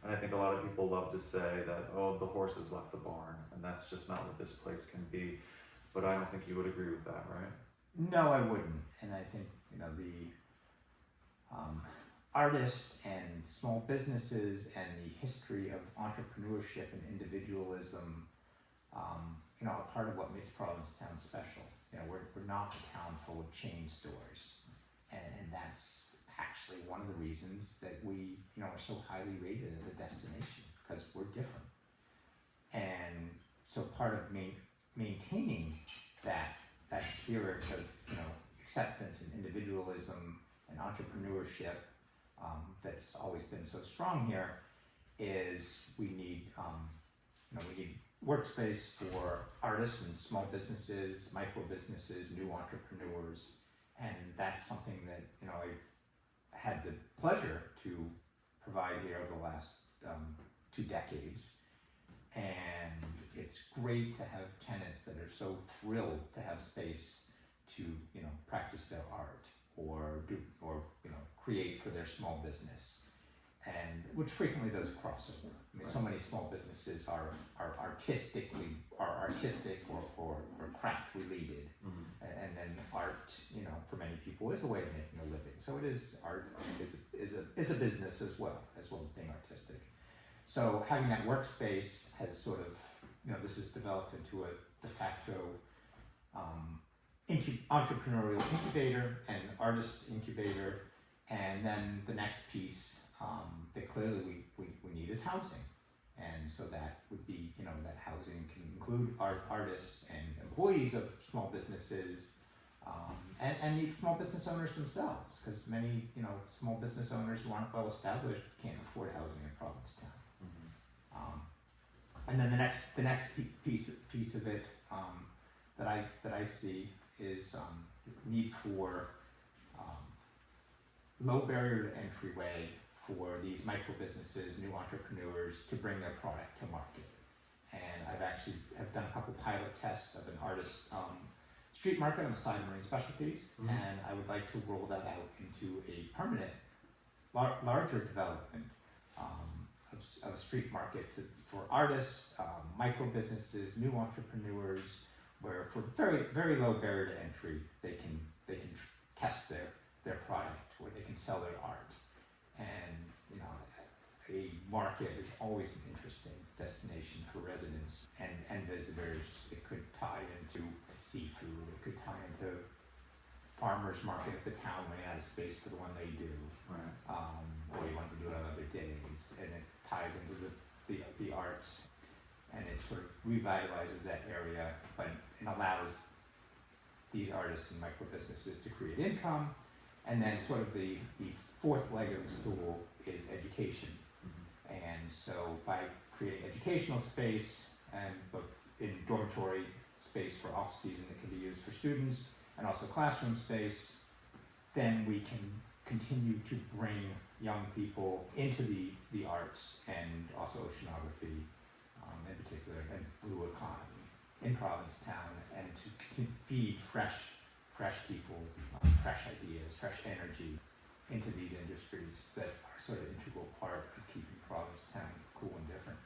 And I think a lot of people love to say that, oh, the horse has left the barn, and that's just not what this place can be. But I don't think you would agree with that, right? No, I wouldn't. And I think, the artists and small businesses and the history of entrepreneurship and individualism, are part of what makes Provincetown special. We're not a town full of chain stores. And that's actually one of the reasons that we, are so highly rated as a destination, because we're different. And so part of maintaining that spirit of, acceptance and individualism and entrepreneurship that's always been so strong here is we need workspace for artists and small businesses, micro businesses, new entrepreneurs, and that's something that I've had the pleasure to provide here over the last 2 decades. And it's great to have tenants that are so thrilled to have space to practice their art or create for their small business, and which frequently those crossover. I mean, so many small businesses are artistic or craft related, and then art, for many people is a way of making a living. So art is a business as well as being artistic. So having that workspace has sort of, this has developed into a de facto entrepreneurial incubator and artist incubator. And then the next piece that clearly we need is housing. And so that would be, that housing can include artists and employees of small businesses, and the small business owners themselves, because many, small business owners who aren't well established can't afford housing in Provincetown. And then the next piece of it that I see is need for low barrier to entryway for these micro businesses, new entrepreneurs to bring their product to market. And I've actually done a couple pilot tests of an artist street market on the side of Marine Specialties, and I would like to roll that out into a permanent, larger development of a street market for artists, micro businesses, new entrepreneurs, where for very, very low barrier to entry, they can test their product, where they can sell their art. And a market is always an interesting destination for residents and visitors. It could tie into seafood, it could tie into farmers market if the town ran out of space for the one they do, Right. or you want to do it on other days, and it ties into the arts, and it sort of revitalizes that area, but it allows these artists and micro businesses to create income. And then sort of the fourth leg of the stool is education. And so by creating educational space and both in dormitory space for off season that can be used for students and also classroom space, then we can continue to bring young people into the arts and also oceanography in particular, and blue economy in Provincetown, and to feed fresh people, fresh ideas, fresh energy into these industries that are sort of integral part of keeping Provincetown cool and different.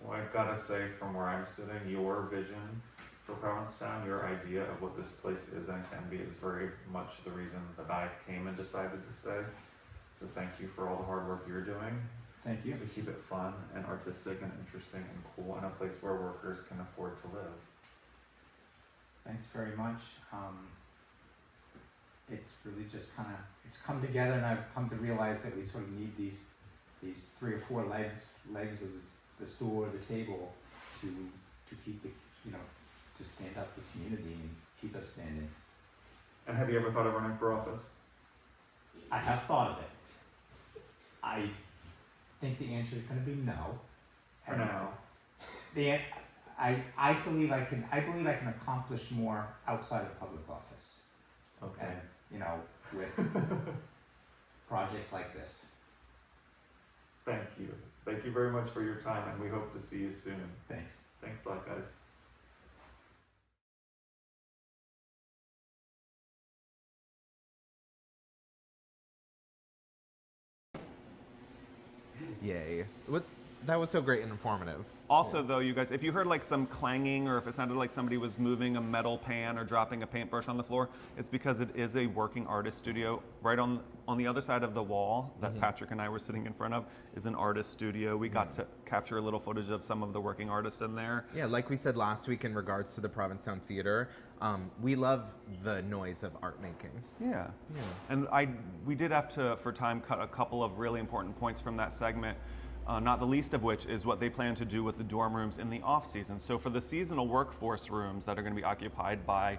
Well, I've got to say, from where I'm sitting, your vision for Provincetown, your idea of what this place is and can be, is very much the reason that I came and decided to stay. So thank you for all the hard work you're doing Thank you. to keep it fun and artistic and interesting and cool, and a place where workers can afford to live. Thanks very much. It's really just it's come together, and I've come to realize that we sort of need these 3 or 4 legs of the stool or the table to keep it, to stand up the community and keep us standing. And have you ever thought of running for office? I have thought of it. I think the answer is going to be no. For now. I believe I can accomplish more outside of public office. Okay. And with projects like this. Thank you. Thank you very much for your time, and we hope to see you soon. Thanks. Thanks a lot, guys. Yay. That was so great and informative. Also, though, you guys, if you heard like some clanging or if it sounded like somebody was moving a metal pan or dropping a paintbrush on the floor, it's because it is a working artist studio. Right on the other side of the wall that Patrick and I were sitting in front of is an artist studio. We got to capture a little footage of some of the working artists in there. Yeah, like we said last week in regards to the Provincetown Theater, we love the noise of art making. Yeah. And we did have to, for time, cut a couple of really important points from that segment. Not the least of which is what they plan to do with the dorm rooms in the off-season. So for the seasonal workforce rooms that are going to be occupied by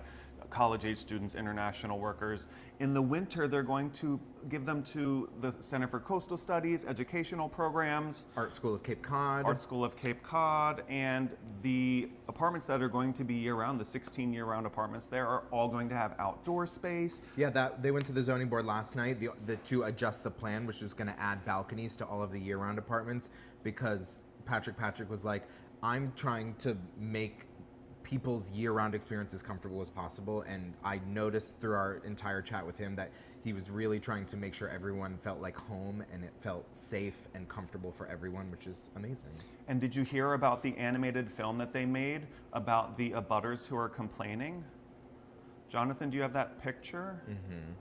college-age students, international workers, in the winter they're going to give them to the Center for Coastal Studies, educational programs, Art School of Cape Cod. Art School of Cape Cod, and the apartments that are going to be year-round, the 16 year-round apartments there, are all going to have outdoor space. Yeah, they went to the zoning board last night to adjust the plan, which was going to add balconies to all of the year-round apartments, because Patrick was like, I'm trying to make people's year-round experience as comfortable as possible, and I noticed through our entire chat with him that he was really trying to make sure everyone felt like home and it felt safe and comfortable for everyone, which is amazing. And did you hear about the animated film that they made about the abutters who are complaining? Jonathan, do you have that picture? Mm-hmm.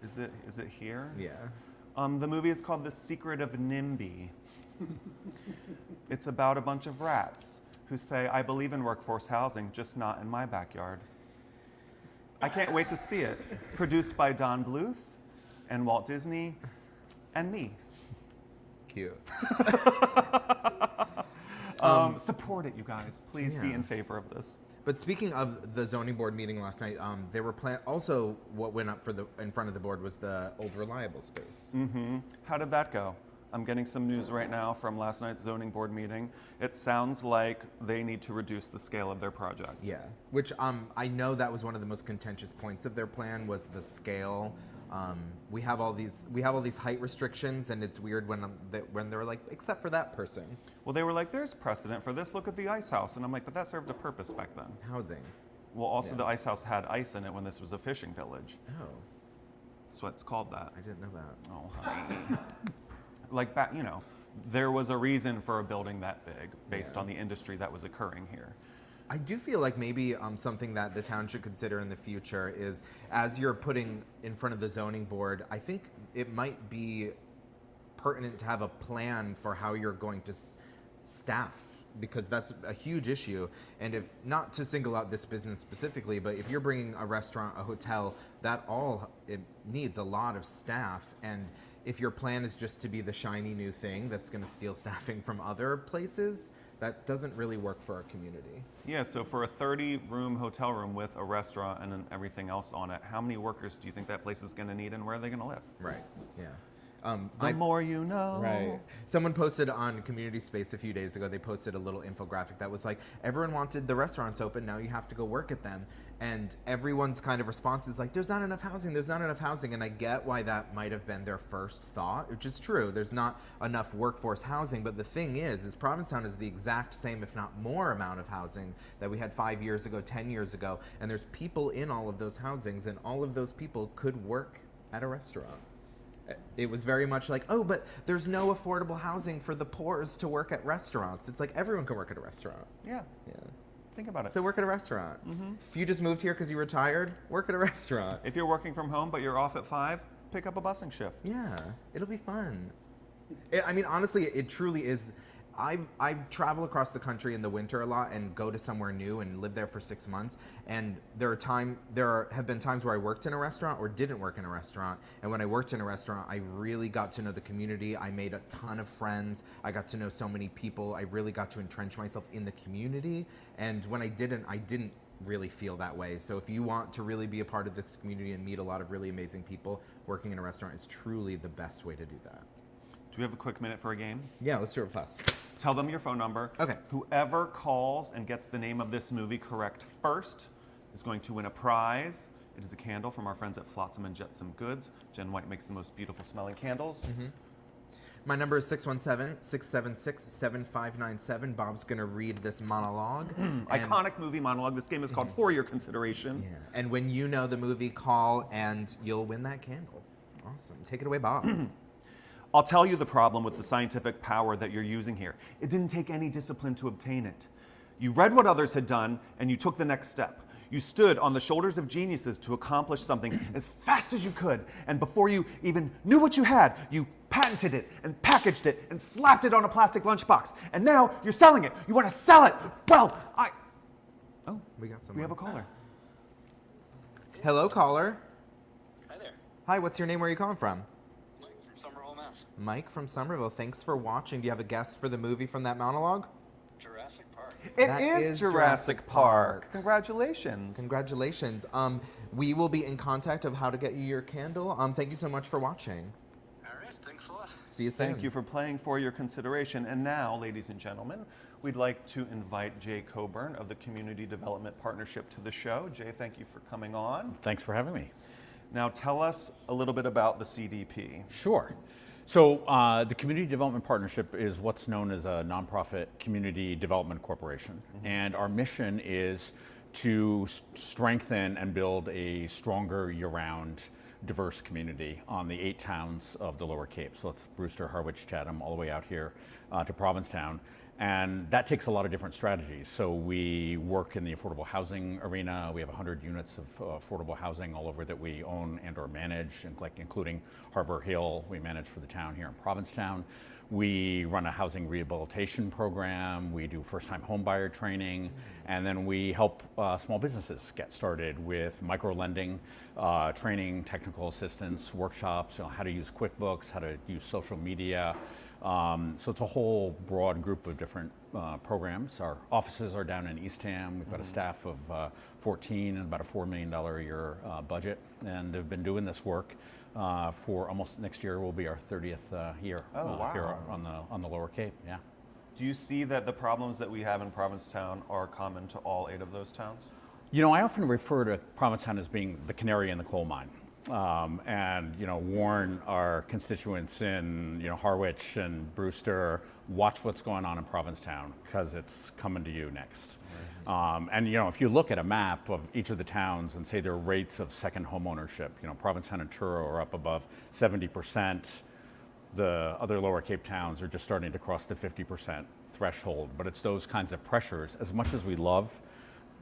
Is it here? Yeah. The movie is called The Secret of NIMBY. It's about a bunch of rats who say, I believe in workforce housing, just not in my backyard. I can't wait to see it. Produced by Don Bluth and Walt Disney and me. Cute. Support it, you guys. Please be in favor of this. But speaking of the zoning board meeting last night, they were also what went up in front of the board was the old reliable space. Mm-hmm. How did that go? I'm getting some news right now from last night's zoning board meeting. It sounds like they need to reduce the scale of their project. Yeah, which I know that was one of the most contentious points of their plan was the scale. We have all these height restrictions, and it's weird when they're like, except for that person. Well, they were like, there's precedent for this. Look at the ice house, and I'm like, but that served a purpose back then. Housing. Well, also the ice house had ice in it when this was a fishing village. Oh, That's what it's called that. I didn't know that. Oh, honey. Like back, there was a reason for a building that big based on the industry that was occurring here. I do feel like maybe something that the town should consider in the future is, as you're putting in front of the zoning board, I think it might be pertinent to have a plan for how you're going to staff, because that's a huge issue. And if not to single out this business specifically, but if you're bringing a restaurant, a hotel, it needs a lot of staff. And if your plan is just to be the shiny new thing that's going to steal staffing from other places, that doesn't really work for our community. Yeah, so for a 30-room hotel room with a restaurant and then everything else on it, how many workers do you think that place is going to need, and where are they going to live? Right, yeah. The more you know. Right. Someone posted on Community Space a few days ago, they posted a little infographic that was like, everyone wanted the restaurants open, now you have to go work at them. And everyone's kind of response is like, there's not enough housing, there's not enough housing. And I get why that might have been their first thought, which is true. There's not enough workforce housing. But the thing is Provincetown is the exact same, if not more, amount of housing that we had 5 years ago, 10 years ago. And there's people in all of those housings, and all of those people could work at a restaurant. It was very much like, oh, but there's no affordable housing for the poors to work at restaurants. It's like everyone can work at a restaurant. Yeah. Think about it. So work at a restaurant. If you just moved here because you were tired, work at a restaurant. If you're working from home but you're off at 5, pick up a busing shift. Yeah, it'll be fun. I mean, honestly, it truly is. I travel across the country in the winter a lot and go to somewhere new and live there for 6 months. And there have been times where I worked in a restaurant or didn't work in a restaurant. And when I worked in a restaurant, I really got to know the community. I made a ton of friends. I got to know so many people. I really got to entrench myself in the community. And when I didn't really feel that way. So if you want to really be a part of this community and meet a lot of really amazing people, working in a restaurant is truly the best way to do that. Do we have a quick minute for a game? Yeah, let's do it fast. Tell them your phone number. Okay. Whoever calls and gets the name of this movie correct first is going to win a prize. It is a candle from our friends at Flotsam and Jetsam Goods. Jen White makes the most beautiful smelling candles. My number is 617-676-7597. Bob's going to read this monologue. Iconic movie monologue. This game is called For Your Consideration. Yeah. And when you know the movie, call and you'll win that candle. Awesome. Take it away, Bob. I'll tell you the problem with the scientific power that you're using here. It didn't take any discipline to obtain it. You read what others had done, and you took the next step. You stood on the shoulders of geniuses to accomplish something as fast as you could, and before you even knew what you had, you patented it, and packaged it, and slapped it on a plastic lunchbox. And now you're selling it. You want to sell it. Well, Oh, we got someone. we have a caller. Hello, caller. Hi there, Hi, what's your name? Where are you calling from? Mike from Somerville, Mass. Mike from Somerville. Thanks for watching. Do you have a guess for the movie from that monologue? Jurassic Park. That It is is Jurassic Jurassic Park. Park. Congratulations. Congratulations. We will be in contact of how to get you your candle. Thank you so much for watching. All right, thanks a lot. See you soon. Thank you for playing For Your Consideration. And now, ladies and gentlemen, we'd like to invite Jay Coburn of the Community Development Partnership to the show. Jay, thank you for coming on. Thanks for having me. Now tell us a little bit about the CDP. Sure. So the Community Development Partnership is what's known as a nonprofit community development corporation. And our mission is to strengthen and build a stronger year-round diverse community on the 8 towns of the Lower Cape. So it's Brewster, Harwich, Chatham, all the way out here to Provincetown. And that takes a lot of different strategies. So we work in the affordable housing arena. We have 100 units of affordable housing all over that we own and or manage, including Harbor Hill, we manage for the town here in Provincetown. We run a housing rehabilitation program. We do first-time homebuyer training. And then we help small businesses get started with micro-lending, training, technical assistance, workshops, how to use QuickBooks, how to use social media. So it's a whole broad group of different programs. Our offices are down in Eastham. We've got a staff of 14 and about a $4 million a year budget, and have been doing this work for almost next year will be our 30th year here on the Lower Cape. Yeah. Do you see that the problems that we have in Provincetown are common to all 8 of those towns? You know, I often refer to Provincetown as being the canary in the coal mine. And warn our constituents in Harwich and Brewster, watch what's going on in Provincetown because it's coming to you next. And if you look at a map of each of the towns and say their rates of second home ownership, Provincetown and Truro are up above 70%. The other Lower Cape towns are just starting to cross the 50% threshold. But it's those kinds of pressures. As much as we love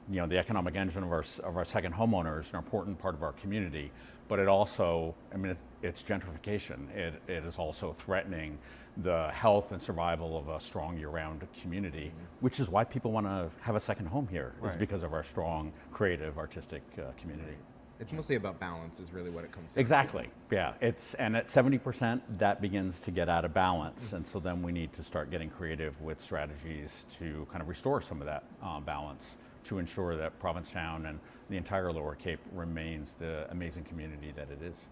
the economic engine of our second homeowners, an important part of our community. But it also, I mean, it's gentrification. It is also threatening the health and survival of a strong year-round community, which is why people want to have a second home here, is because of our strong, creative, artistic community. It's mostly about balance is really what it comes down to. Exactly, yeah. And at 70%, that begins to get out of balance. And so then we need to start getting creative with strategies to kind of restore some of that balance to ensure that Provincetown and the entire Lower Cape remains the amazing community that it is.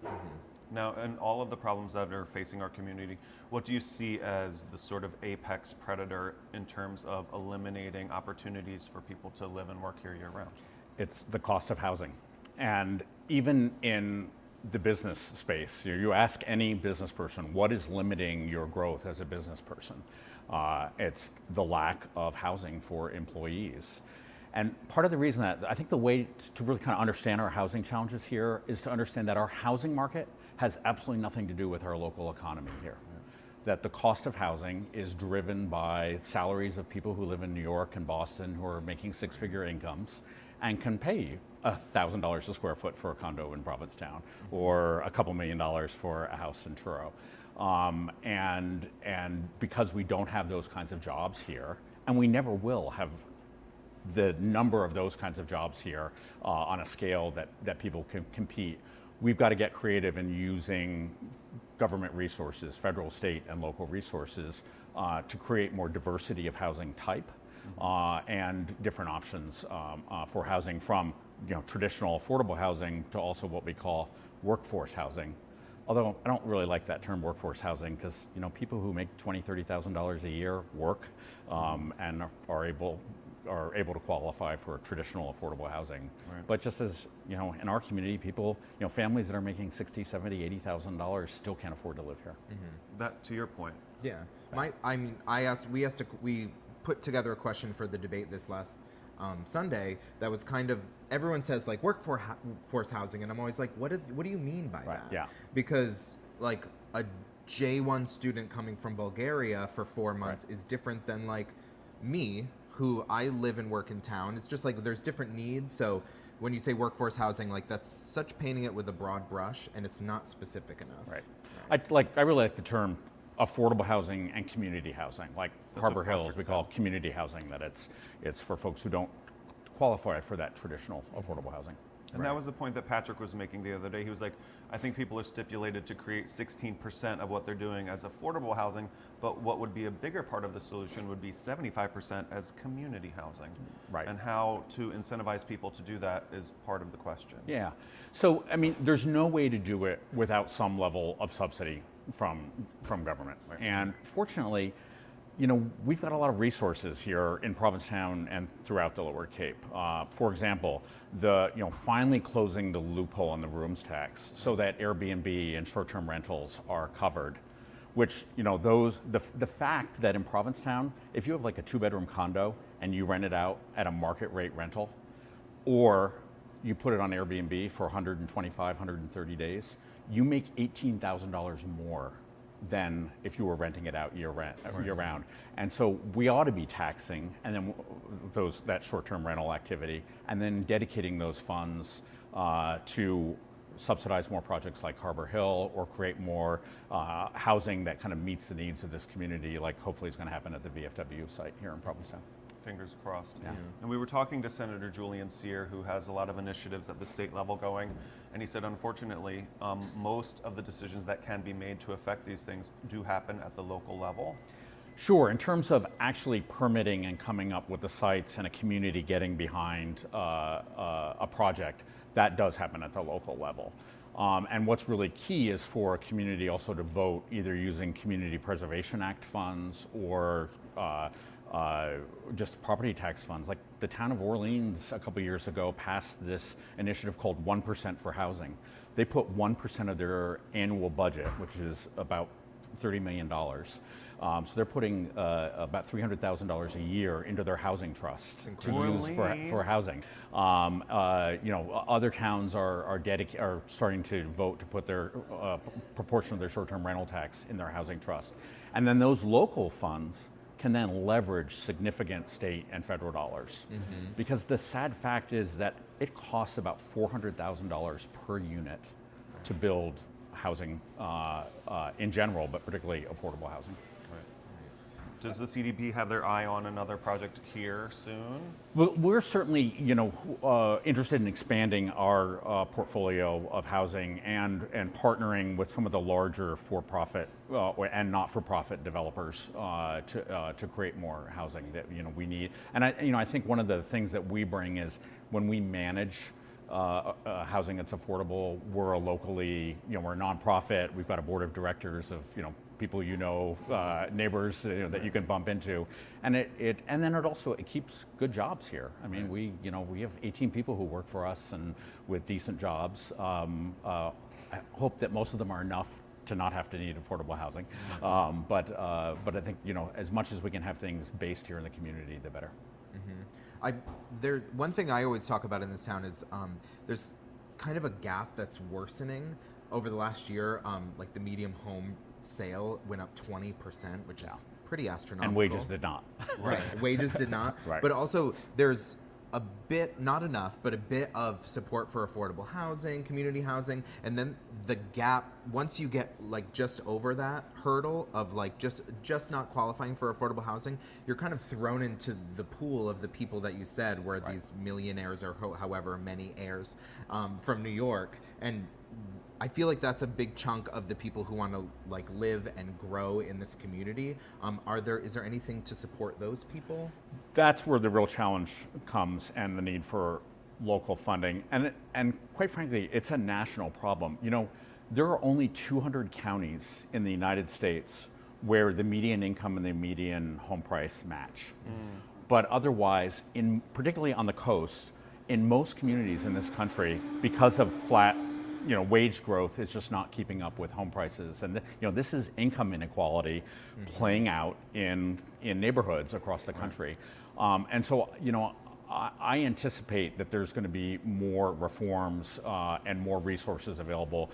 Now, in all of the problems that are facing our community, what do you see as the sort of apex predator in terms of eliminating opportunities for people to live and work here year-round? It's the cost of housing. And even in the business space, you ask any business person, what is limiting your growth as a business person? It's the lack of housing for employees. And part of the reason that, I think the way to really kind of understand our housing challenges here is to understand that our housing market has absolutely nothing to do with our local economy here. That the cost of housing is driven by salaries of people who live in New York and Boston who are making six-figure incomes and can pay $1,000 a square foot for a condo in Provincetown or a couple $1 million for a house in Truro. And because we don't have those kinds of jobs here, and we never will have the number of those kinds of jobs here on a scale that people can compete, we've got to get creative in using government resources, federal, state, and local resources to create more diversity of housing type and different options for housing, from traditional affordable housing to also what we call workforce housing. Although I don't really like that term, workforce housing, because people who make $20,000, $30,000 a year work and are able to qualify for traditional affordable housing. Right. But just as in our community, people, families that are making $60,000, $70,000, $80,000 still can't afford to live here. That, to your point. Yeah, we put together a question for the debate this last Sunday that was kind of, everyone says like workforce housing, and I'm always like, what do you mean by that? Yeah. Because like a J1 student coming from Bulgaria for 4 months is different than like me, who I live and work in town. It's just like there's different needs. So when you say workforce housing, like that's such painting it with a broad brush, and it's not specific enough. Right. I really like the term affordable housing and community housing. Like Harbor Hills, we call community housing, that it's for folks who don't qualify for that traditional affordable housing. And that was the point that Patrick was making the other day. He was like, I think people are stipulated to create 16% of what they're doing as affordable housing, but what would be a bigger part of the solution would be 75% as community housing. Right. And how to incentivize people to do that is part of the question. Yeah. So, I mean, there's no way to do it without some level of subsidy from government. Right. And fortunately, we've got a lot of resources here in Provincetown and throughout the Lower Cape. For example, finally closing the loophole on the rooms tax so that Airbnb and short-term rentals are covered. Which, the fact that in Provincetown, if you have like a 2-bedroom condo and you rent it out at a market rate rental, or you put it on Airbnb for 125, 130 days, you make $18,000 more than if you were renting it out year round. And so we ought to be taxing and then that short-term rental activity, and then dedicating those funds to subsidize more projects like Harbor Hill, or create more housing that kind of meets the needs of this community, like hopefully is going to happen at the VFW site here in Provincetown. Fingers crossed. Yeah. And we were talking to Senator Julian Cyr, who has a lot of initiatives at the state level going, and he said, unfortunately, most of the decisions that can be made to affect these things do happen at the local level. Sure, in terms of actually permitting and coming up with the sites and a community getting behind a project, that does happen at the local level. And what's really key is for a community also to vote either using Community Preservation Act funds or just property tax funds. Like the town of Orleans a couple years ago passed this initiative called 1% for Housing. They put 1% of their annual budget, which is about $30 million. So they're putting about $300,000 a year into their housing trust to use for housing. Other towns are starting to vote to put their proportion of their short-term rental tax in their housing trust. And then those local funds can then leverage significant state and federal dollars. Because the sad fact is that it costs about $400,000 per unit to build housing in general, but particularly affordable housing. Does the CDP have their eye on another project here soon? Well, we're certainly, interested in expanding our portfolio of housing and partnering with some of the larger for-profit and not-for-profit developers to create more housing that we need. And I think one of the things that we bring is when we manage housing that's affordable, we're a locally, we're a nonprofit. We've got a board of directors of people neighbors that you can bump into, and then it keeps good jobs here. I mean, we have 18 people who work for us and with decent jobs. I hope that most of them are enough to not have to need affordable housing, but I think as much as we can have things based here in the community, the better. One thing I always talk about in this town is there's kind of a gap that's worsening over the last year. Like the medium home sale went up 20%, which is pretty astronomical. And wages did not. Right, wages did not. Right. But also there's a bit, not enough, but a bit of support for affordable housing, community housing, and then the gap, once you get like just over that hurdle of like just not qualifying for affordable housing, you're kind of thrown into the pool of the people that you said were these millionaires or however many heirs from New York. And I feel like that's a big chunk of the people who want to like live and grow in this community. Is there anything to support those people? That's where the real challenge comes, and the need for local funding. And quite frankly, it's a national problem. There are only 200 counties in the United States where the median income and the median home price match. But otherwise, particularly on the coast, in most communities in this country, because of flat wage growth is just not keeping up with home prices, and this is income inequality playing out in neighborhoods across the country, and so I anticipate that there's going to be more reforms and more resources available.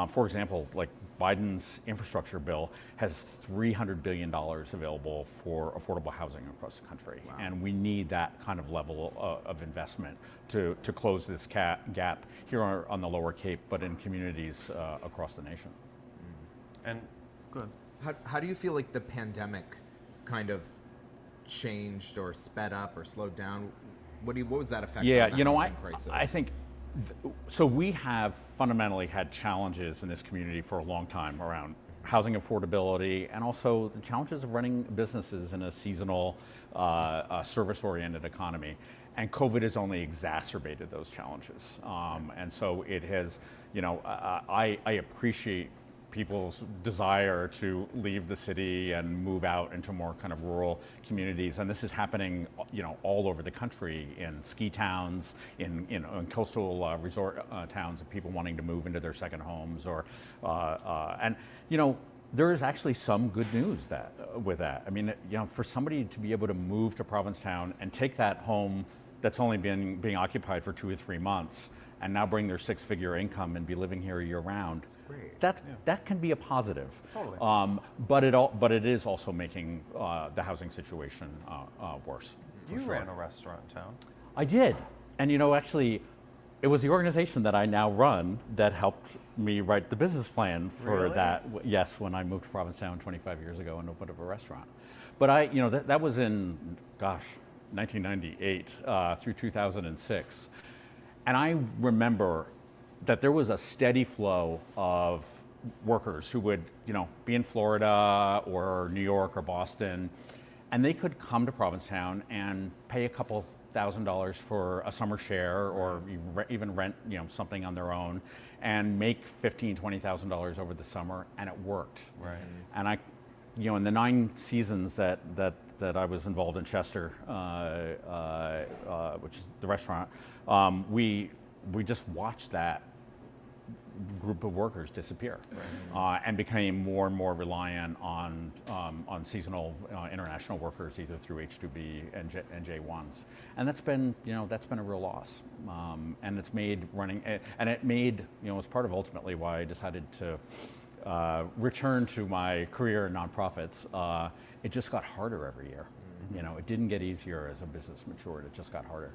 For example, like Biden's infrastructure bill has $300 billion available for affordable housing across the country. Wow. And we need that kind of level of investment to close this gap here on the Lower Cape, but in communities across the nation. And good. How do you feel like the pandemic kind of changed or sped up or slowed down? What was that effect on the housing crisis? I think, so we have fundamentally had challenges in this community for a long time around housing affordability and also the challenges of running businesses in a seasonal, service-oriented economy. And COVID has only exacerbated those challenges. And so it has, I appreciate people's desire to leave the city and move out into more kind of rural communities, and this is happening, all over the country, in ski towns, in coastal resort towns, of people wanting to move into their second homes, and there is actually some good news with that. I mean, for somebody to be able to move to Provincetown and take that home that's only been being occupied for 2 or 3 months, and now bring their 6-figure income and be living here year-round. That's great. That can be a positive. Totally. But it is also making the housing situation worse. You ran a restaurant in town. I did, and actually, it was the organization that I now run that helped me write the business plan for that. Yes, when I moved to Provincetown 25 years ago and opened up a restaurant. But that was in 1998 through 2006. And I remember that there was a steady flow of workers who would, be in Florida or New York or Boston, and they could come to Provincetown and pay a couple $1,000s for a summer share, or even rent, something on their own, and make $15,000, $20,000 over the summer, and it worked. Right. And I, in the 9 seasons that I was involved in Chester, which is the restaurant, we just watched that group of workers disappear, and became more and more reliant on seasonal international workers, either through H-2B and J-1s, and that's been a real loss, and it's made running, and it made, it's part of ultimately why I decided to return to my career in nonprofits, it just got harder every year. You know, it didn't get easier as a business matured. It just got harder.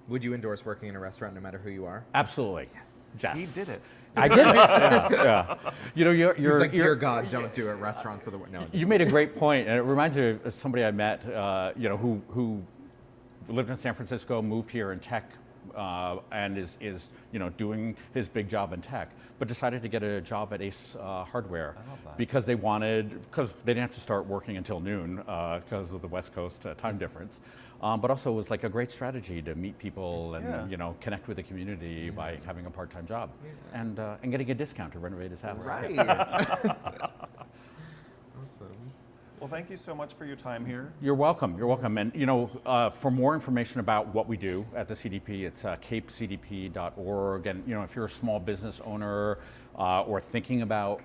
Would you endorse working in a restaurant no matter who you are? Absolutely. Yes. He did it. I did it. Yeah. You know, He's like, dear God, don't do it. Restaurants are the no. You made a great point, and it reminds me of somebody I met, you know, who lived in San Francisco, moved here in tech, and is you know, doing his big job in tech, but decided to get a job at Ace Hardware because they didn't have to start working until noon because of the West Coast time difference. But also it was like a great strategy to meet people and you know, connect with the community by having a part-time job and getting a discount to renovate his house. Right. Awesome. Well, thank you so much for your time here. You're welcome. You're welcome. And you know, for more information about what we do at the CDP, it's capecdp.org. And you know, if you're a small business owner or thinking about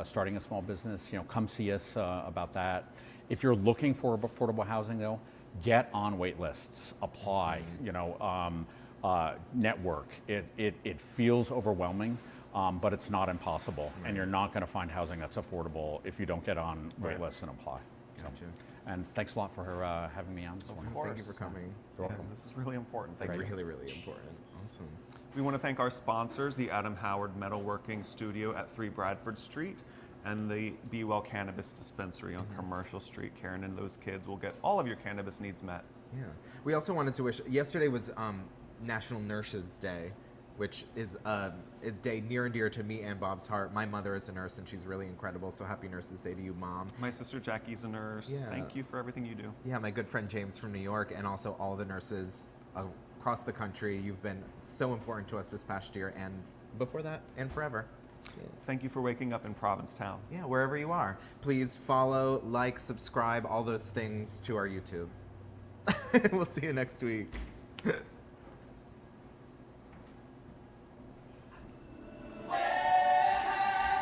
starting a small business, you know, come see us about that. If you're looking for affordable housing, though, get on wait lists, apply. You know, network. It feels overwhelming. But it's not impossible, and you're not going to find housing that's affordable if you don't get on wait lists and apply. Gotcha. And thanks a lot for having me on this morning. Thank you for coming. You're welcome. This is really important. Thank you. Really, really important. Awesome. We want to thank our sponsors, the Adam Howard Metalworking Studio at 3 Bradford Street and the Be Well Cannabis Dispensary on Commercial Street. Karen and those kids will get all of your cannabis needs met. Yeah. We also wanted to wish, yesterday was National Nurses Day, which is a day near and dear to me and Bob's heart. My mother is a nurse, and she's really incredible, so happy Nurses Day to you, Mom. My sister Jackie's a nurse. Yeah. Thank you for everything you do. Yeah, my good friend James from New York, and also all the nurses across the country. You've been so important to us this past year, and before that, and forever. Thank you for waking up in Provincetown. Yeah, wherever you are. Please follow, like, subscribe, all those things to our YouTube. We'll see you next week.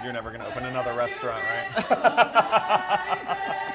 You're never going to open another restaurant, right?